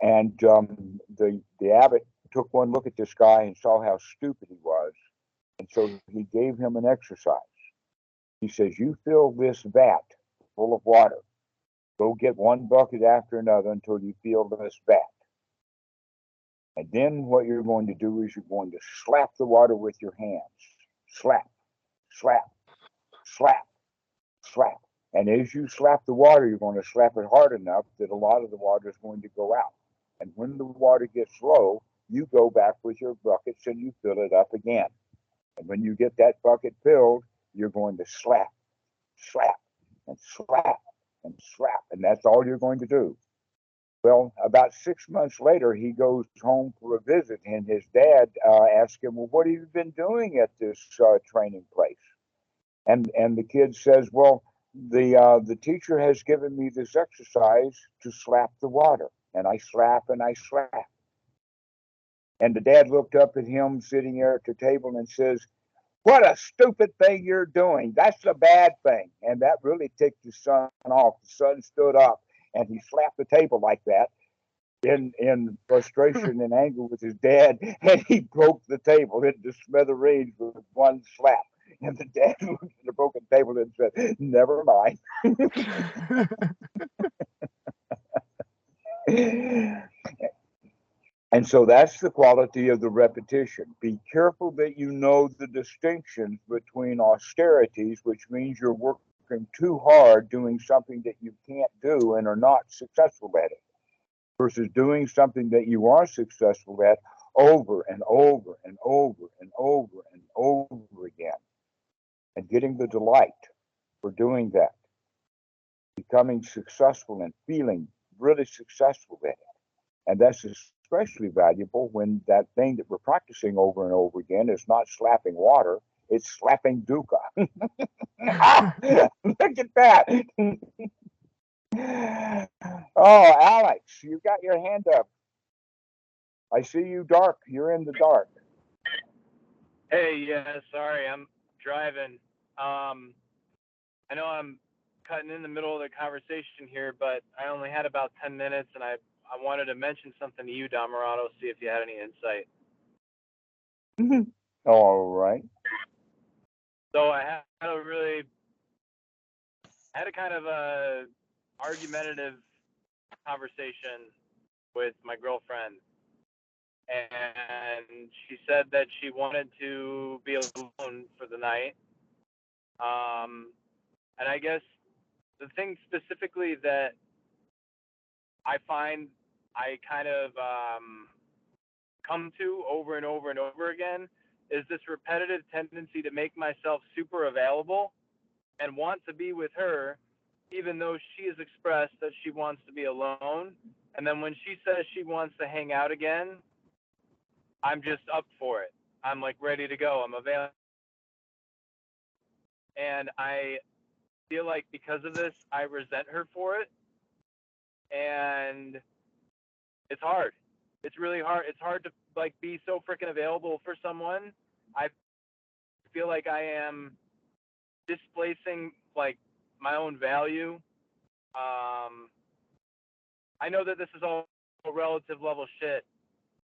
And the abbot took one look at this guy and saw how stupid he was. And so he gave him an exercise. He says, you fill this vat full of water. Go get one bucket after another until you fill this vat. And then what you're going to do is you're going to slap the water with your hands. Slap, slap, slap, slap. And as you slap the water, you're going to slap it hard enough that a lot of the water is going to go out. And when the water gets low, you go back with your buckets and you fill it up again. And when you get that bucket filled, you're going to slap, slap, and slap, and slap. And that's all you're going to do. Well, about 6 months later, he goes home for a visit, and his dad asks him, well, what have you been doing at this training place? And the kid says, well, the teacher has given me this exercise to slap the water. And I slap and I slap. And the dad looked up at him sitting there at the table and says, what a stupid thing you're doing. That's a bad thing. And that really ticked his son off. The son stood up and he slapped the table like that in frustration and anger with his dad. And he broke the table into smithereens with one slap. And the dad looked at the broken table and said, never mind. And so that's the quality of the repetition. Be careful that you know the distinctions between austerities, which means you're working too hard doing something that you can't do and are not successful at it, versus doing something that you are successful at over and over and over and over and over again, and getting the delight for doing that, becoming successful and feeling really successful at it. And that's especially valuable when that thing that we're practicing over and over again is not slapping water, it's slapping dukkha. Look at that. Oh, Alex, you got your hand up. I see you dark. You're in the dark. Hey, yeah, sorry, I'm driving. I know I'm cutting in the middle of the conversation here, but I only had about 10 minutes, and I wanted to mention something to you, Dhammarato, see if you had any insight. All right. So I had a kind of a argumentative conversation with my girlfriend, and she said that she wanted to be alone for the night. And I guess the thing specifically that I find I kind of come to over and over and over again is this repetitive tendency to make myself super available and want to be with her, even though she has expressed that she wants to be alone. And then when she says she wants to hang out again, I'm just up for it. I'm like ready to go. I'm available. And I feel like because of this, I resent her for it. And it's hard. It's really hard. It's hard to like be so freaking available for someone. I feel like I am displacing like my own value. I know that this is all relative level shit,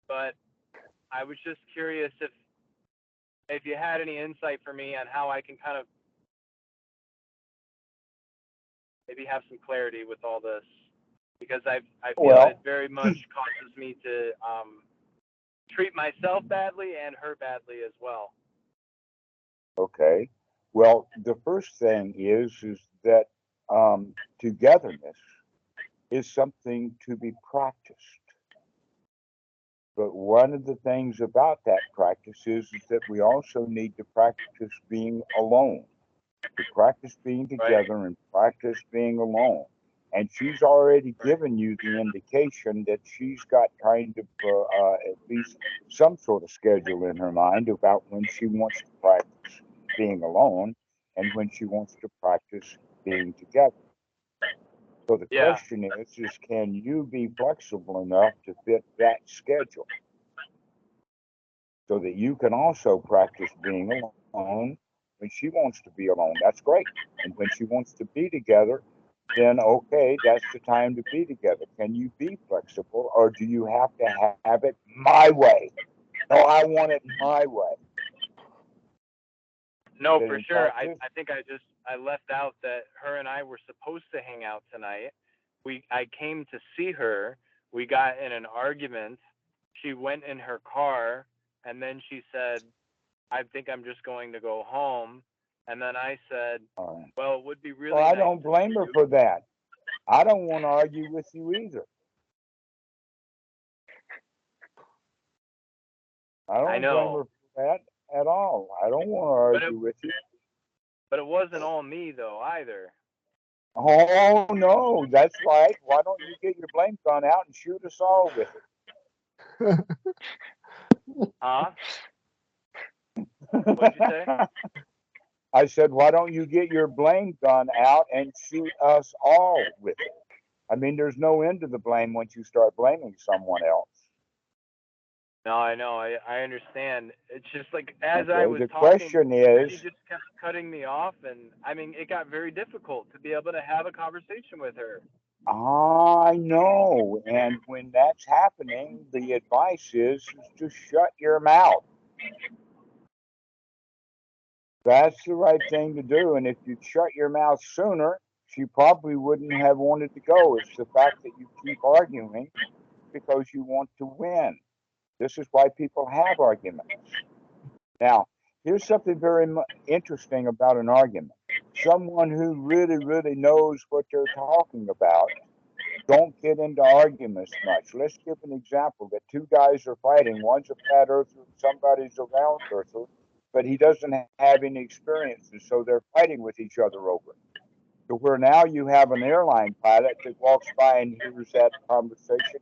but I was just curious if you had any insight for me on how I can kind of maybe have some clarity with all this, because I feel it very much causes me to treat myself badly and her badly as well. Okay. Well, the first thing is that togetherness is something to be practiced. But one of the things about that practice is that we also need to practice being alone, to practice being together and practice being alone. And she's already given you the indication that she's got kind of at least some sort of schedule in her mind about when she wants to practice being alone and when she wants to practice being together. So the question is can you be flexible enough to fit that schedule so that you can also practice being alone alone. When she wants to be alone, that's great. And when she wants to be together, then okay, that's the time to be together. Can you be flexible, or do you have to have it my way? No, I want it my way. No, That for in sure. practice, I think I left out that her and I were supposed to hang out tonight. I came to see her. We got in an argument. She went in her car, and then she said, "I think I'm just going to go home." And then I said, "Well, it would be well, really I nice don't to blame see her you." for that. I don't want to argue with you either. I I don't blame know, her for that at all. I don't want to argue with you. but it wasn't all me though either. Oh no, that's right. Why don't you get your blame gun out and shoot us all with Huh? What'd you say? it? I said, why don't you get your blame gun out and shoot us all with it? I mean, there's no end to the blame once you start blaming someone else. No, I know. I understand. It's just like as Okay, I was the talking, question she is, just kept cutting me off, and I mean, it got very difficult to be able to have a conversation with her. I know, and when that's happening, the advice is to shut your mouth. That's the right thing to do. And if you'd shut your mouth sooner, she probably wouldn't have wanted to go. It's the fact that you keep arguing because you want to win. This is why people have arguments. Now, here's something very interesting about an argument. Someone who really knows what they're talking about don't get into arguments much. Let's give an example that two guys are fighting. One's a flat earther, somebody's a round earther, but he doesn't have any experiences, so they're fighting with each other over it. To where now you have an airline pilot that walks by and hears that conversation.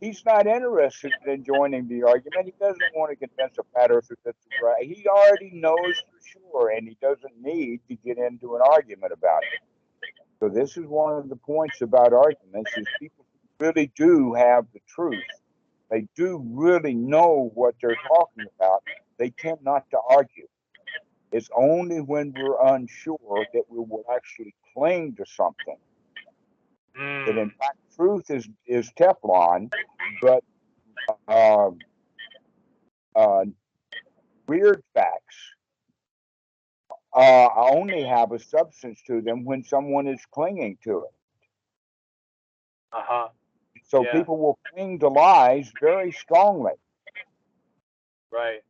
He's not interested in joining the argument. He doesn't want to convince a flat earther that's right. He already knows for sure, and he doesn't need to get into an argument about it. So this is one of the points about arguments is people really do have the truth. They do really know what they're talking about. They tend not to argue. It's only when we're unsure that we will actually cling to something. That in fact, truth is Teflon, but uh, weird facts only have a substance to them when someone is clinging to it. Uh-huh. So Yeah. people will cling to lies very strongly. Right.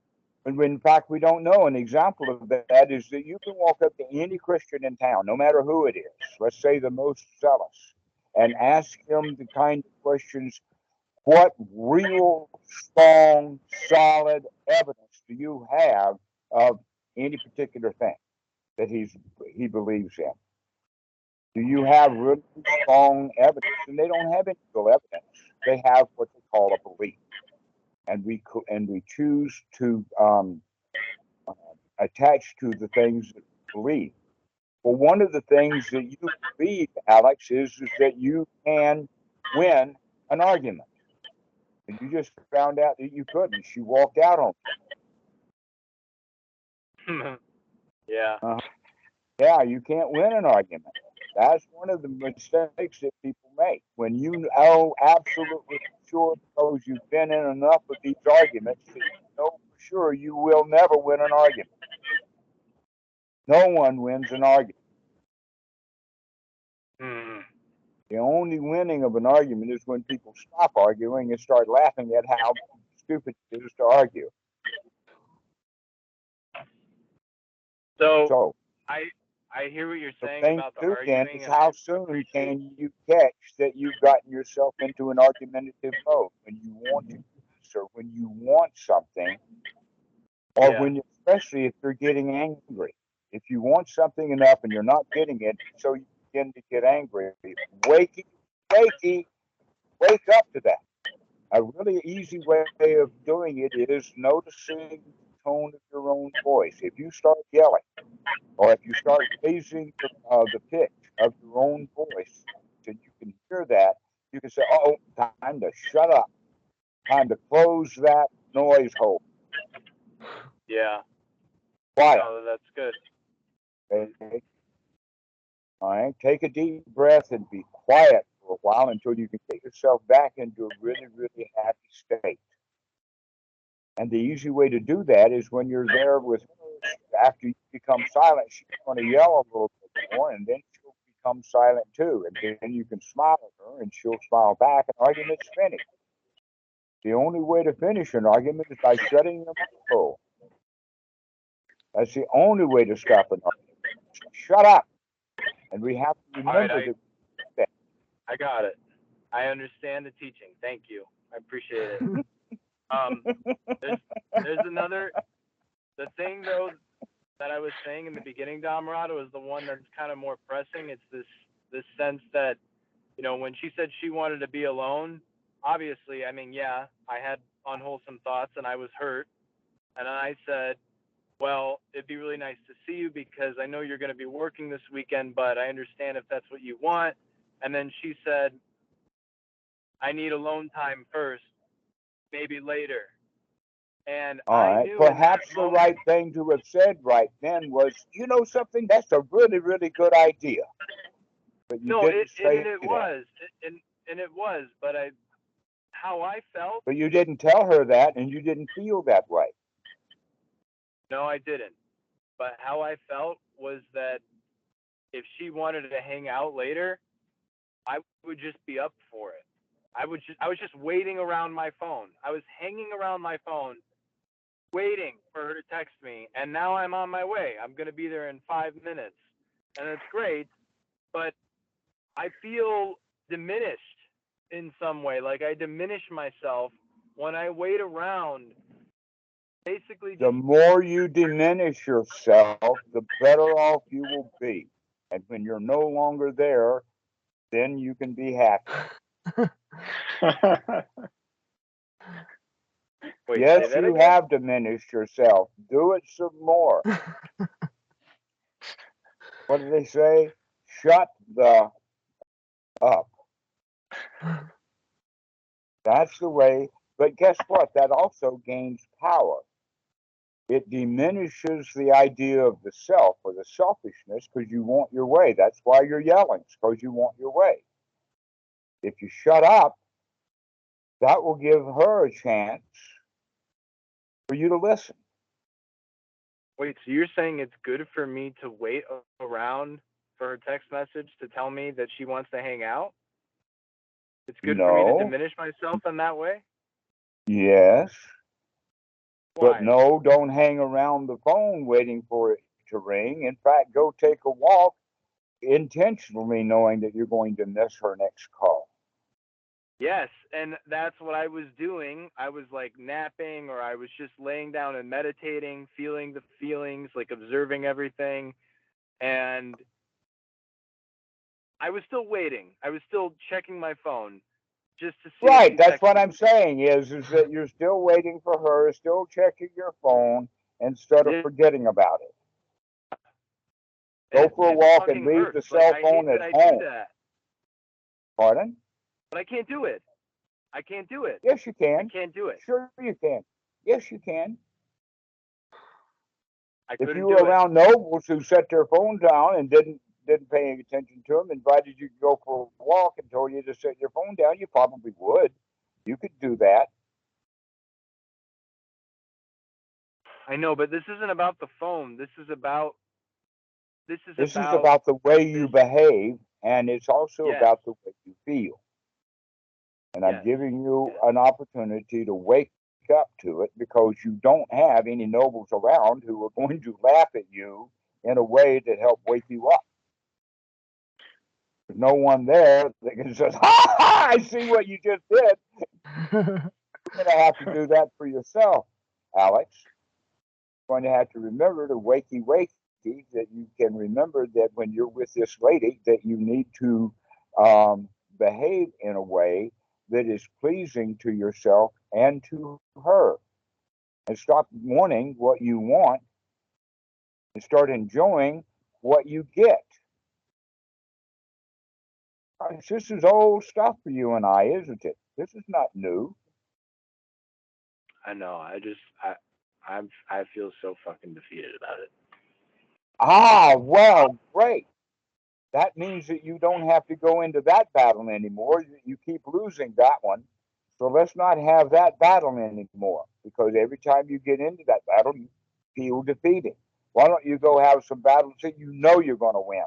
When in fact we don't know. An example of that is that you can walk up to any Christian in town, no matter who it is, let's say the most zealous, and ask him the kind of questions, what real, strong, solid evidence do you have of any particular thing that he believes in? Do you have really strong evidence? And they don't have any real evidence. They have what they call a belief, and we choose to attach to the things that we believe. Well, one of the things that you believe, Alex, is that you can win an argument. And you just found out that you couldn't. She walked out on Yeah. Yeah. Yeah, you can't win an argument. That's one of the mistakes that people make. When you know absolutely sure because you've been in enough of these arguments that you know for sure you will never win an argument. No one wins an argument. The only winning of an argument is when people stop arguing and start laughing at how stupid it is to argue. So I hear what you're the saying thing about the to do then arguing, is and how I soon appreciate. can you catch that you've gotten yourself into an argumentative mode when you want to answer, when you want something, or Yeah. when, especially if you're getting angry. If you want something enough and you're not getting it, so you begin to get angry. Wakey, wakey, wake up to that. A really easy way of doing it is noticing the tone of your own voice. If you start yelling, or if you start raising the pitch of your own voice, and you can hear that, you can say, "Oh, time to shut up. Time to close that noise hole." Yeah. Quiet. No, that's good. Okay? All right. Take a deep breath and be quiet for a while until you can get yourself back into a really, really happy state. And the easy way to do that is when you're there with her, after you become silent, she's going to yell a little bit more, and then she'll become silent too. And then you can smile at her, and she'll smile back, and argument's finished. The only way to finish an argument is by shutting your mouth. That's the only way to stop an argument. Shut up. And we have to remember that. I got it. I understand the teaching. Thank you. I appreciate it. There's another. The thing though that I was saying in the beginning, Dhammarato, is the one that's kind of more pressing. It's this sense that, you know, when she said she wanted to be alone, obviously, I mean, yeah, I had unwholesome thoughts and I was hurt, and I said, well, it'd be really nice to see you because I know you're going to be working this weekend, but I understand if that's what you want. And then she said, I need alone time first, maybe later. And all I right. knew Perhaps the right thing to have said right then was, you know something, that's a really, really good idea. But you didn't say and it that. was, and it was, but how I felt. But you didn't tell her that, and you didn't feel that way. No, I didn't. But how I felt was that if she wanted to hang out later, I would just be up for it. I was just waiting around my phone. I was hanging around my phone, waiting for her to text me. And now I'm on my way. I'm going to be there in 5 minutes. And it's great, but I feel diminished in some way. Like I diminish myself when I wait around. Basically, the more you diminish yourself, the better off you will be. And when you're no longer there, then you can be happy. Wait, yes, you have diminished yourself. Do it some more. What do they say? Shut the up. That's the way. But guess what? That also gains power. It diminishes the idea of the self or the selfishness because you want your way. That's why you're yelling, because you want your way. If you shut up, that will give her a chance for you to listen. Wait, so you're saying it's good for me to wait around for her text message to tell me that she wants to hang out? It's good for me to diminish myself in that way? Yes. Why? But no, don't hang around the phone waiting for it to ring. In fact, go take a walk intentionally knowing that you're going to miss her next call. Yes, and that's what I was doing. I was like napping, or I was just laying down and meditating, feeling the feelings, like observing everything. And I was still waiting. I was still checking my phone just to see. Right, that's what I'm saying is that you're still waiting for her, still checking your phone instead of forgetting about it. Go for a walk and leave the cell phone at home. Pardon? But I can't do it. I can't do it. Yes, you can. I can't do it. Sure you can. Yes, you can. If you were around nobles who set their phone down and didn't pay any attention to them, invited you to go for a walk and told you to set your phone down, you probably would. You could do that. I know, but this isn't about the phone. This is about the way you behave, and it's also about the way you feel. And I'm giving you an opportunity to wake up to it because you don't have any nobles around who are going to laugh at you in a way that help wake you up. There's no one there that can say, ha ha, I see what you just did. You're going to have to do that for yourself, Alex. You're going to have to remember to wakey, that you can remember that when you're with this lady that you need to behave in a way that is pleasing to yourself and to her. And stop wanting what you want and start enjoying what you get. This is old stuff for you and I, isn't it? This is not new. I know. I feel so fucking defeated about it. Ah, well, great. That means that you don't have to go into that battle anymore. You keep losing that one. So let's not have that battle anymore, because every time you get into that battle, you feel defeated. Why don't you go have some battles that you know you're going to win?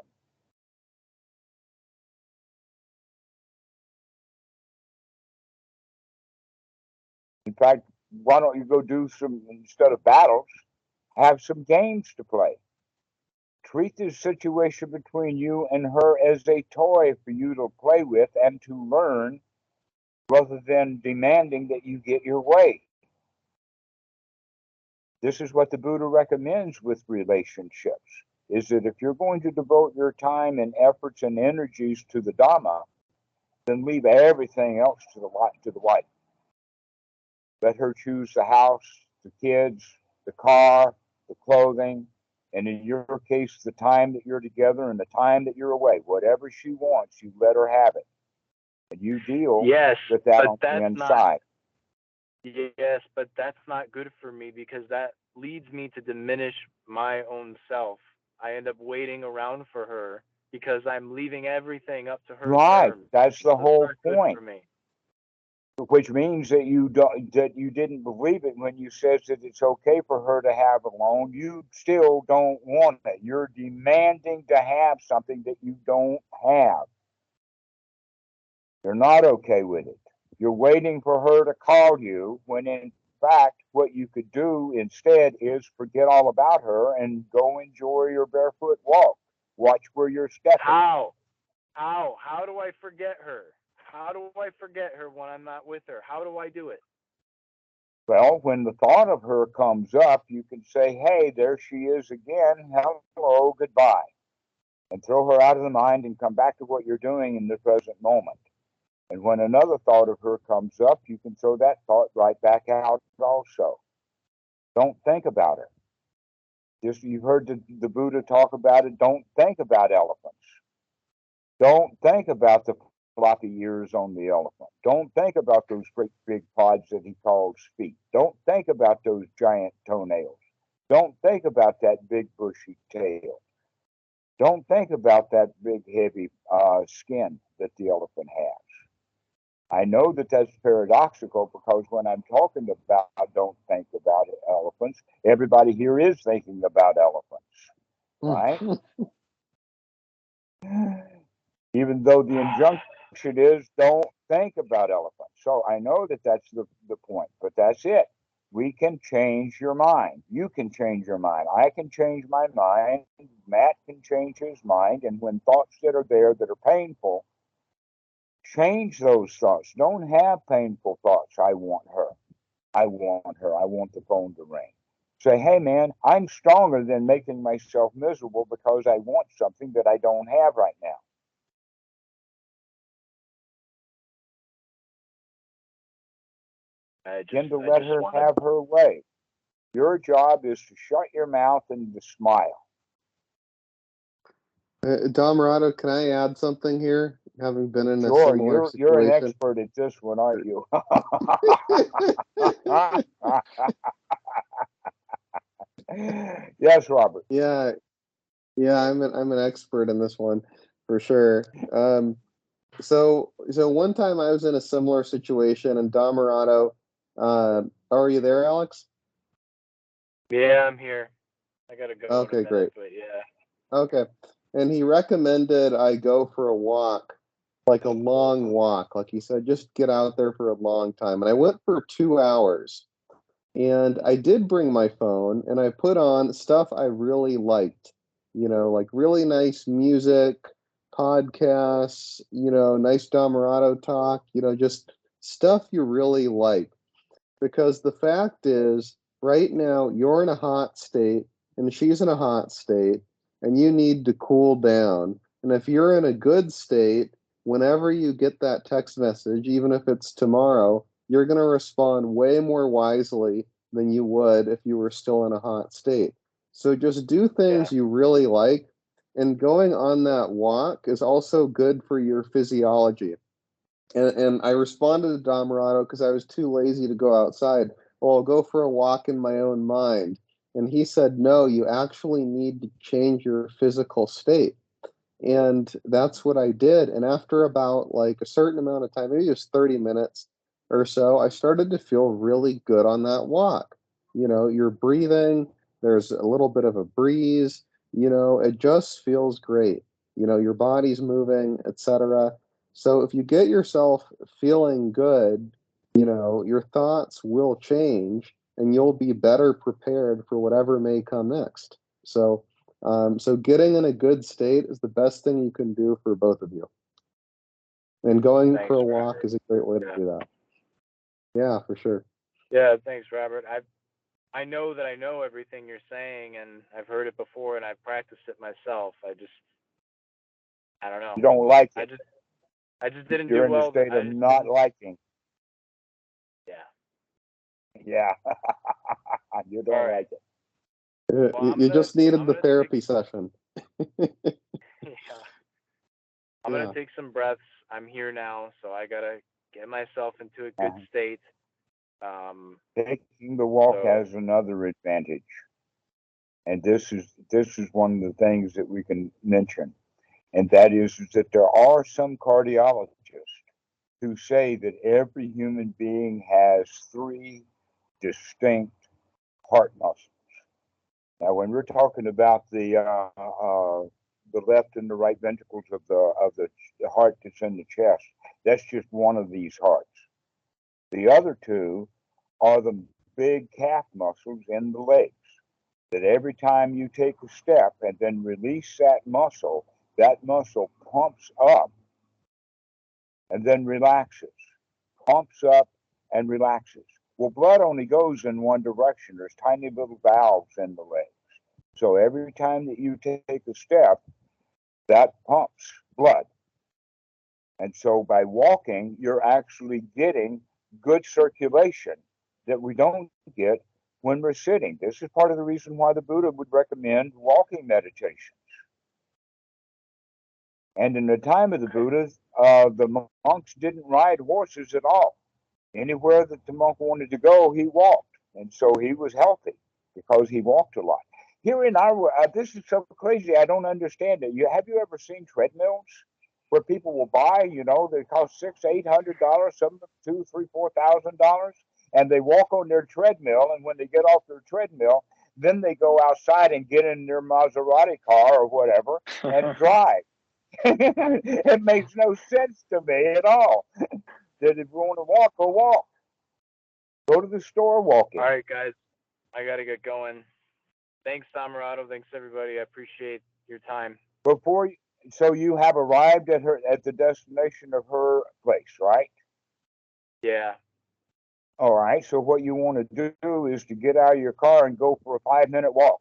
In fact, why don't you go do some, instead of battles, have some games to play? Treat the situation between you and her as a toy for you to play with and to learn, rather than demanding that you get your way. This is what the Buddha recommends with relationships, is that if you're going to devote your time and efforts and energies to the Dhamma, then leave everything else to the wife. Let her choose the house, the kids, the car, the clothing, and in your case, the time that you're together and the time that you're away. Whatever she wants, you let her have it. And you deal with that on the inside. Yes, but that's not good for me, because that leads me to diminish my own self. I end up waiting around for her because I'm leaving everything up to her terms. That's the whole point. For me. Which means that you didn't believe it when you said that it's okay for her to have alone. You still don't want it. You're demanding to have something that you don't have. You're not okay with it. You're waiting for her to call you, when in fact what you could do instead is forget all about her and go enjoy your barefoot walk. Watch where you're stepping. How do I forget her? How do I forget her when I'm not with her? How do I do it? Well, when the thought of her comes up, you can say, hey, there she is again. Hello, goodbye. And throw her out of the mind and come back to what you're doing in the present moment. And when another thought of her comes up, you can throw that thought right back out also. Don't think about her. Just, you've heard the Buddha talk about it. Don't think about elephants. Don't think about the floppy ears on the elephant. Don't think about those great big pods that he calls feet. Don't think about those giant toenails. Don't think about that big bushy tail. Don't think about that big heavy skin that the elephant has. I know that that's paradoxical, because when I'm talking about don't think about elephants, everybody here is thinking about elephants, right? Even though the injunction is don't think about elephants. So I know that that's the point, but that's it. We can change your mind. You can change your mind. I can change my mind. Matt can change his mind. And when thoughts that are there that are painful, change those thoughts. Don't have painful thoughts. I want her. I want her. I want the phone to ring. Say, hey, man, I'm stronger than making myself miserable because I want something that I don't have right now. Begin to let her have her way. Your job is to shut your mouth and to smile. Dhammarato, can I add something here? Having been in a Sure, similar situation. you're an expert at this one, aren't you? Yes, Robert. Yeah, I'm an expert in this one for sure. So one time I was in a similar situation, and Dhammarato, are you there, Alex? Yeah, I'm here. I gotta go. Okay, in a minute, great. But yeah. Okay, and he recommended I go for a walk, like a long walk. Like he said, just get out there for a long time. And I went for 2 hours. And I did bring my phone, and I put on stuff I really liked, like really nice music, podcasts, nice Dhammarato talk, just stuff you really like. Because the fact is, right now, you're in a hot state, and she's in a hot state, and you need to cool down. And if you're in a good state, whenever you get that text message, even if it's tomorrow, you're going to respond way more wisely than you would if you were still in a hot state. So just do things you really like. And going on that walk is also good for your physiology. And I responded to Dhammarato because I was too lazy to go outside. well, I'll go for a walk in my own mind. And he said, no, you actually need to change your physical state. And that's what I did. And after about like a certain amount of time, maybe just 30 minutes or so, I started to feel really good on that walk. You know, you're breathing, there's a little bit of a breeze, you know, it just feels great. You know, your body's moving, etc. So if you get yourself feeling good, you know, your thoughts will change and you'll be better prepared for whatever may come next. So getting in a good state is the best thing you can do for both of you. And going Thanks, for a walk Robert. is a great way to do that. Yeah, for sure. Yeah, thanks, Robert. I know that I know everything you're saying, and I've heard it before, and I've practiced it myself. I don't know. You don't like it. I just didn't You're do in well. the state of not liking. Yeah. Yeah. You don't like it. Well, You just needed the therapy take, session. yeah. I'm Yeah. gonna take some breaths. I'm here now, so I gotta get myself into a good state. Taking the walk has another advantage, and this is one of the things that we can mention, and that is that there are some cardiologists who say that every human being has 3 distinct heart muscles. Now, when we're talking about the left and the right ventricles of the heart that's in the chest, that's just one of these hearts. The other 2 are the big calf muscles in the legs. That every time you take a step and then release that muscle pumps up and then relaxes, pumps up and relaxes. Well, blood only goes in one direction. There's tiny little valves in the legs. So every time that you take a step, that pumps blood. And so by walking, you're actually getting good circulation that we don't get when we're sitting. This is part of the reason why the Buddha would recommend walking meditations. And in the time of the Buddha, the monks didn't ride horses at all. Anywhere that the monk wanted to go, he walked. And so he was healthy because he walked a lot. Here in our, this is so crazy, I don't understand it. Have you ever seen treadmills where people will buy, you know, they cost $600-800, some $2,000, $3,000, $4,000, and they walk on their treadmill, and when they get off their treadmill, then they go outside and get in their Maserati car or whatever and drive. It makes no sense to me at all. That if you want to walk, go walk. Go to the store walking. All right, guys, I gotta get going. Thanks, Dhammarato. Thanks, everybody. I appreciate your time. So you have arrived at the destination of her place, right? Yeah. All right. So what you want to do is to get out of your car and go for a 5-minute walk.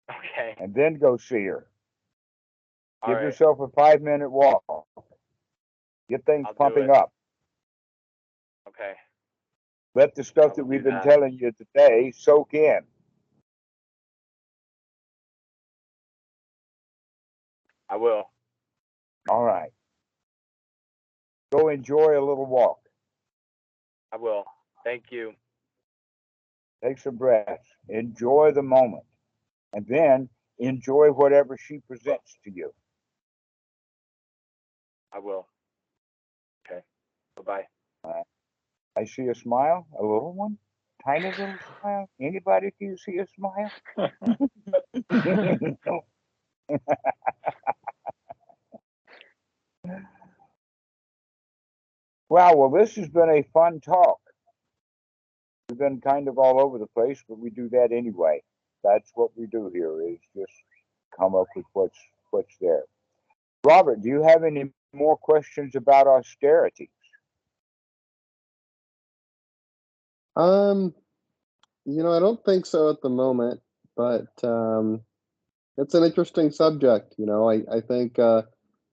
Okay. And then go see her. All Give right. yourself a 5-minute walk. Get things pumping up. Okay. Let the stuff that we've been telling you today soak in. I will. All right. Go enjoy a little walk. I will. Thank you. Take some breaths. Enjoy the moment. And then enjoy whatever she presents to you. I will. Okay. Bye-bye. All right. I see a smile, a little one, tiny little smile. Anybody can see a smile? Wow, well, this has been a fun talk. We've been kind of all over the place, but we do that anyway. That's what we do here, is just come up with what's there. Robert, do you have any more questions about austerities? You know, I don't think so at the moment, but it's an interesting subject. You know, I think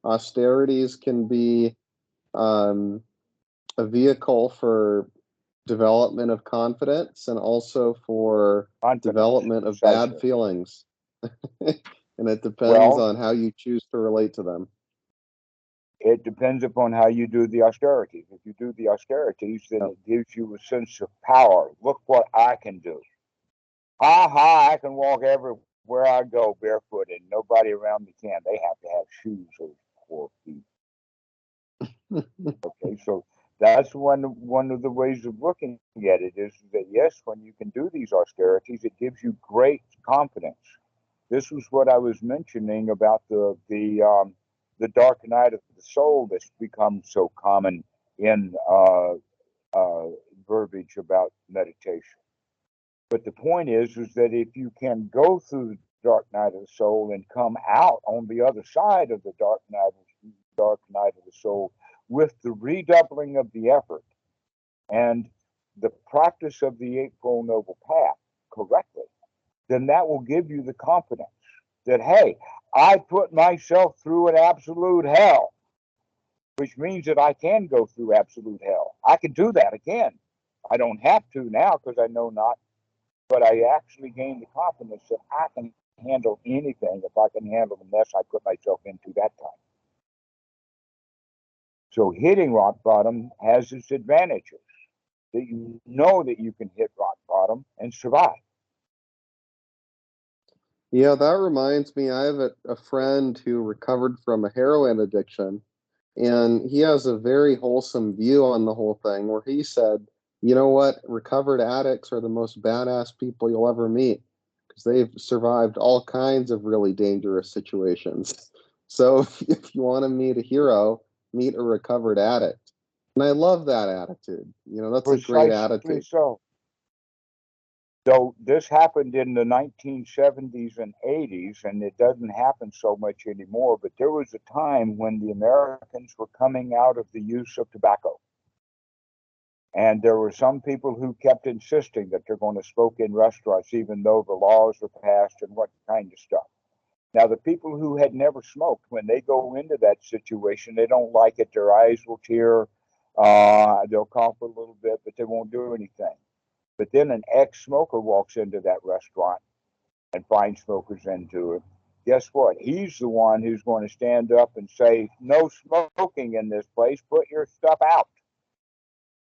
austerities can be um, a vehicle for development of confidence and also for development of bad feelings. And it depends on how you choose to relate to them. It depends upon how you do the austerities. If you do the austerities, then it gives you a sense of power. Look what I can do. Ha ha, I can walk everywhere I go barefooted. Nobody around me can. They have to have shoes, those poor feet. Okay, so that's one of the ways of looking at it is that yes, when you can do these austerities, it gives you great confidence. This was what I was mentioning about the dark night of the soul that's become so common in verbiage about meditation. But the point is that if you can go through the dark night of the soul and come out on the other side of the dark night of the soul with the redoubling of the effort and the practice of the Eightfold Noble Path correctly, then that will give you the confidence that, hey, I put myself through an absolute hell, which means that I can go through absolute hell. I can do that again. I don't have to now because I know not, but I actually gain the confidence that I can handle anything if I can handle the mess I put myself into that time. So hitting rock bottom has its advantages, that you know that you can hit rock bottom and survive. Yeah, that reminds me, I have a friend who recovered from a heroin addiction, and he has a very wholesome view on the whole thing where he said, you know what, recovered addicts are the most badass people you'll ever meet because they've survived all kinds of really dangerous situations. So if you want to meet a hero, meet a recovered addict. And I love that attitude. You know, that's a great Precisely attitude. so. So this happened in the 1970s and 80s, and it doesn't happen so much anymore. But there was a time when the Americans were coming out of the use of tobacco. And there were some people who kept insisting that they're going to smoke in restaurants, even though the laws were passed and what kind of stuff. Now, the people who had never smoked, when they go into that situation, they don't like it. Their eyes will tear. They'll cough a little bit, but they won't do anything. But then an ex-smoker walks into that restaurant and finds smokers into it. Guess what? He's the one who's going to stand up and say, no smoking in this place. Put your stuff out.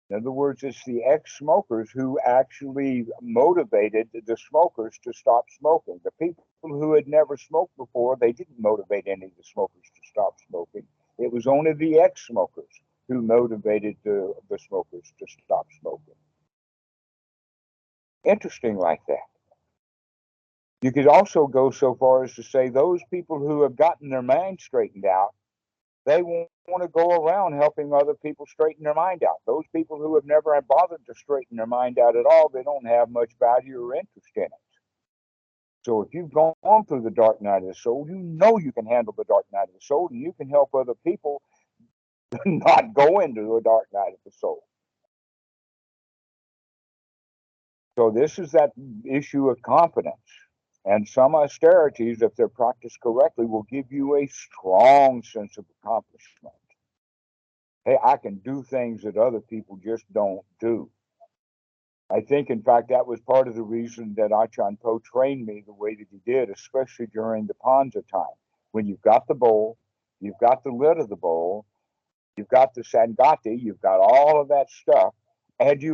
In other words, it's the ex-smokers who actually motivated the smokers to stop smoking. The people who had never smoked before, they didn't motivate any of the smokers to stop smoking. It was only the ex-smokers who motivated the smokers to stop smoking. Interesting like that. You could also go so far as to say those people who have gotten their mind straightened out, they won't want to go around helping other people straighten their mind out. Those people who have never bothered to straighten their mind out at all, they don't have much value or interest in it. So if you've gone through the dark night of the soul, you know you can handle the dark night of the soul, and you can help other people not go into the dark night of the soul. So this is that issue of confidence. And some austerities, if they're practiced correctly, will give you a strong sense of accomplishment. Hey, I can do things that other people just don't do. I think, in fact, that was part of the reason that Achan Po trained me the way that he did, especially during the Panza time. When you've got the bowl, you've got the lid of the bowl, you've got the Sangati, you've got all of that stuff, and you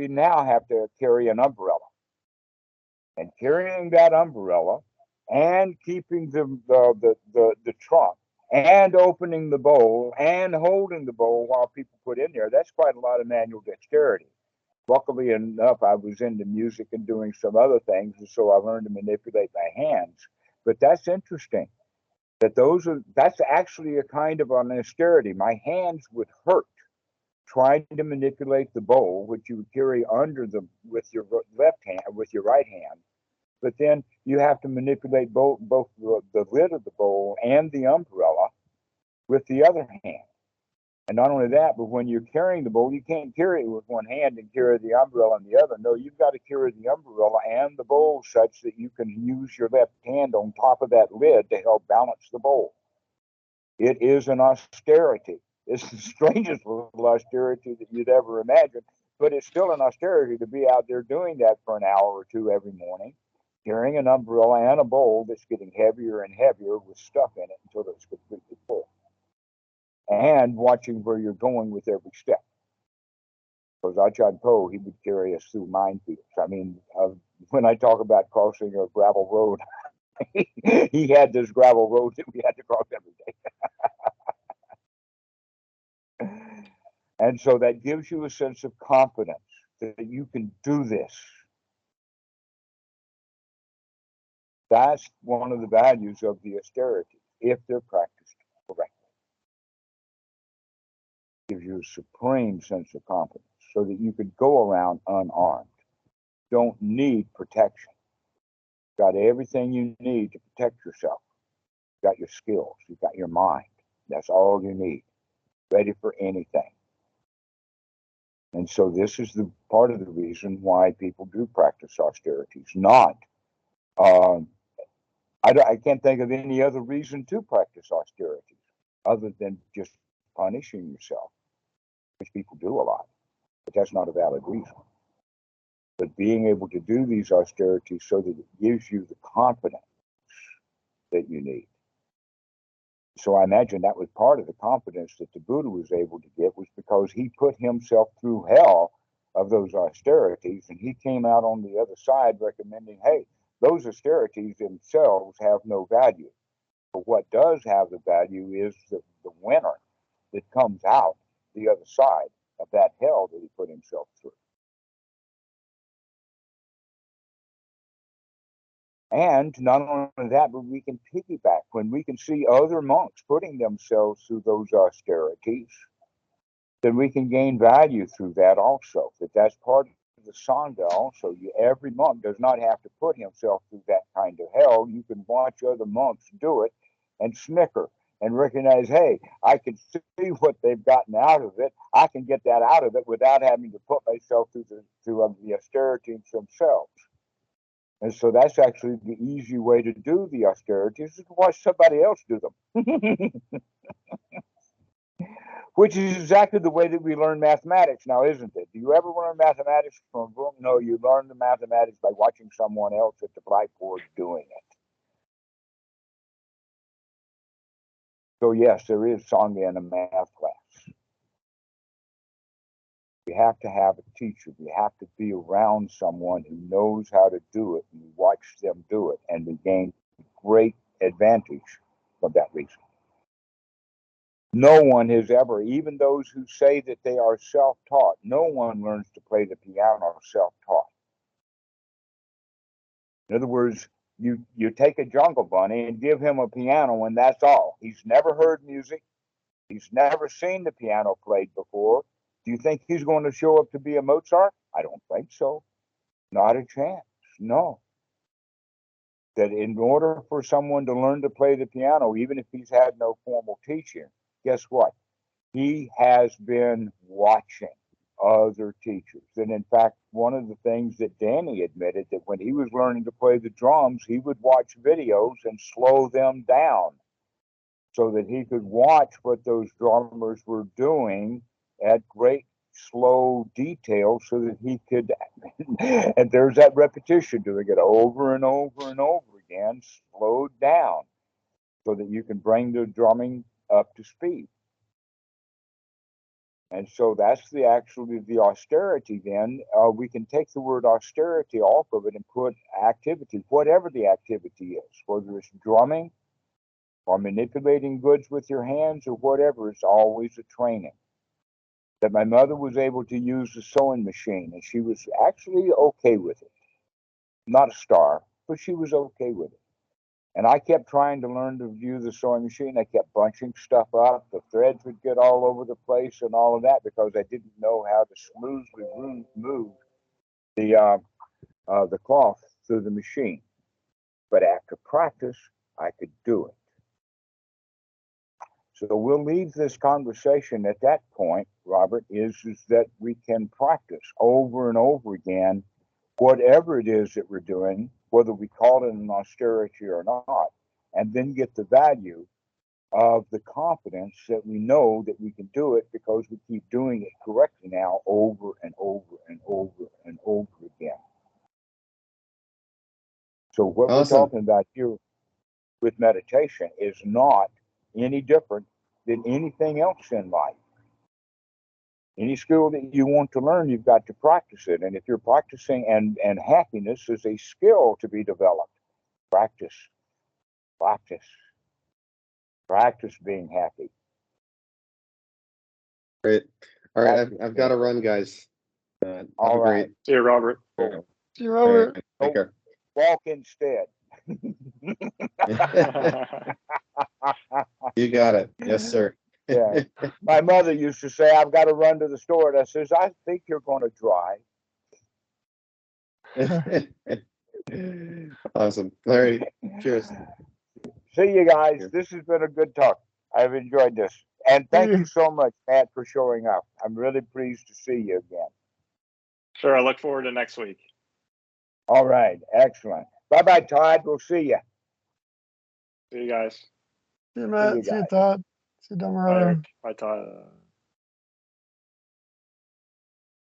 now have to carry an umbrella. And carrying that umbrella and keeping the trunk and opening the bowl and holding the bowl while people put in there, that's quite a lot of manual dexterity. Luckily enough, I was into music and doing some other things, and so I learned to manipulate my hands. But that's interesting. That's actually a kind of an austerity. My hands would hurt trying to manipulate the bowl, which you would carry with your left hand, with your right hand. But then you have to manipulate both the lid of the bowl and the umbrella with the other hand. And not only that, but when you're carrying the bowl, you can't carry it with one hand and carry the umbrella in the other. No, you've got to carry the umbrella and the bowl such that you can use your left hand on top of that lid to help balance the bowl. It is an austerity. It's the strangest little austerity that you'd ever imagine, but it's still an austerity to be out there doing that for an hour or two every morning, carrying an umbrella and a bowl that's getting heavier and heavier with stuff in it until it's completely full. and watching where you're going with every step. Because Ajahn Po, he would carry us through minefields. I mean, when I talk about crossing a gravel road, he had this gravel road that we had to cross every day. And so that gives you a sense of confidence that you can do this. That's one of the values of the austerity, if they're practiced correctly. It gives you a supreme sense of confidence so that you could go around unarmed. Don't need protection. Got everything you need to protect yourself. You've got your skills, you've got your mind. That's all you need. Ready for anything. And so this is the part of the reason why people do practice austerities. Not, I can't think of any other reason to practice austerities other than just punishing yourself, which people do a lot, but that's not a valid reason. But being able to do these austerities so that it gives you the confidence that you need. So I imagine that was part of the confidence that the Buddha was able to get, was because he put himself through hell of those austerities, and he came out on the other side recommending, hey, those austerities themselves have no value. But what does have the value is the winner that comes out the other side of that hell that he put himself through. And not only that, but we can piggyback when we can see other monks putting themselves through those austerities, then we can gain value through that also. That's part of the Sangha also. Every monk does not have to put himself through that kind of hell. You can watch other monks do it and snicker and recognize, hey, I can see what they've gotten out of it. I can get that out of it without having to put myself through the austerities themselves. And so that's actually the easy way to do the austerities, is to watch somebody else do them. Which is exactly the way that we learn mathematics now, isn't it? Do you ever learn mathematics from a book? No, you learn the mathematics by watching someone else at the blackboard doing it. So yes, there is Sangha in a math class. We have to have a teacher. We have to be around someone who knows how to do it, and we watch them do it, and we gain great advantage for that reason. No one has ever, even those who say that they are self-taught, no one learns to play the piano self-taught. In other words, you take a jungle bunny and give him a piano, and that's all. He's never heard music. He's never seen the piano played before. Do you think he's going to show up to be a Mozart? I don't think so. Not a chance. No. That in order for someone to learn to play the piano, even if he's had no formal teaching, guess what? He has been watching other teachers. And in fact, one of the things that Danny admitted, that when he was learning to play the drums, he would watch videos and slow them down so that he could watch what those drummers were doing at great slow detail so that he could, and there's that repetition, doing it over and over and over again, slowed down so that you can bring the drumming up to speed. And so that's the austerity then. We can take the word austerity off of it and put activity, whatever the activity is, whether it's drumming or manipulating goods with your hands or whatever, it's always a training. That my mother was able to use the sewing machine, and she was actually okay with it. Not a star, but she was okay with it. And I kept trying to learn to use the sewing machine. I kept bunching stuff up. The threads would get all over the place and all of that because I didn't know how to smoothly move the cloth through the machine. But after practice, I could do it. So we'll leave this conversation at that point, Robert, is that we can practice over and over again whatever it is that we're doing, whether we call it an austerity or not, and then get the value of the confidence that we know that we can do it because we keep doing it correctly now over and over and over and over again. So what Awesome. we're talking about here with meditation is not any different than anything else in life. Any skill that you want to learn, you've got to practice it. And if you're practicing, and happiness is a skill to be developed. Practice, practice, practice being happy. Great. All right, I've got to run, guys. All right. Great. See you, Robert. See you, Robert. Right, take care. Walk instead. You got it. Yes, sir. Yeah. My mother used to say, I've got to run to the store. And I says, I think you're going to drive. Awesome. All right. Cheers. See you guys. This has been a good talk. I've enjoyed this. And thank you so much, Matt, for showing up. I'm really pleased to see you again. Sure, I look forward to next week. All right. Excellent. Bye-bye, Todd. We'll see you. See you guys. See you, Matt. See you, Todd. See you, Bye, Dhammarato. Eric. Bye, Todd.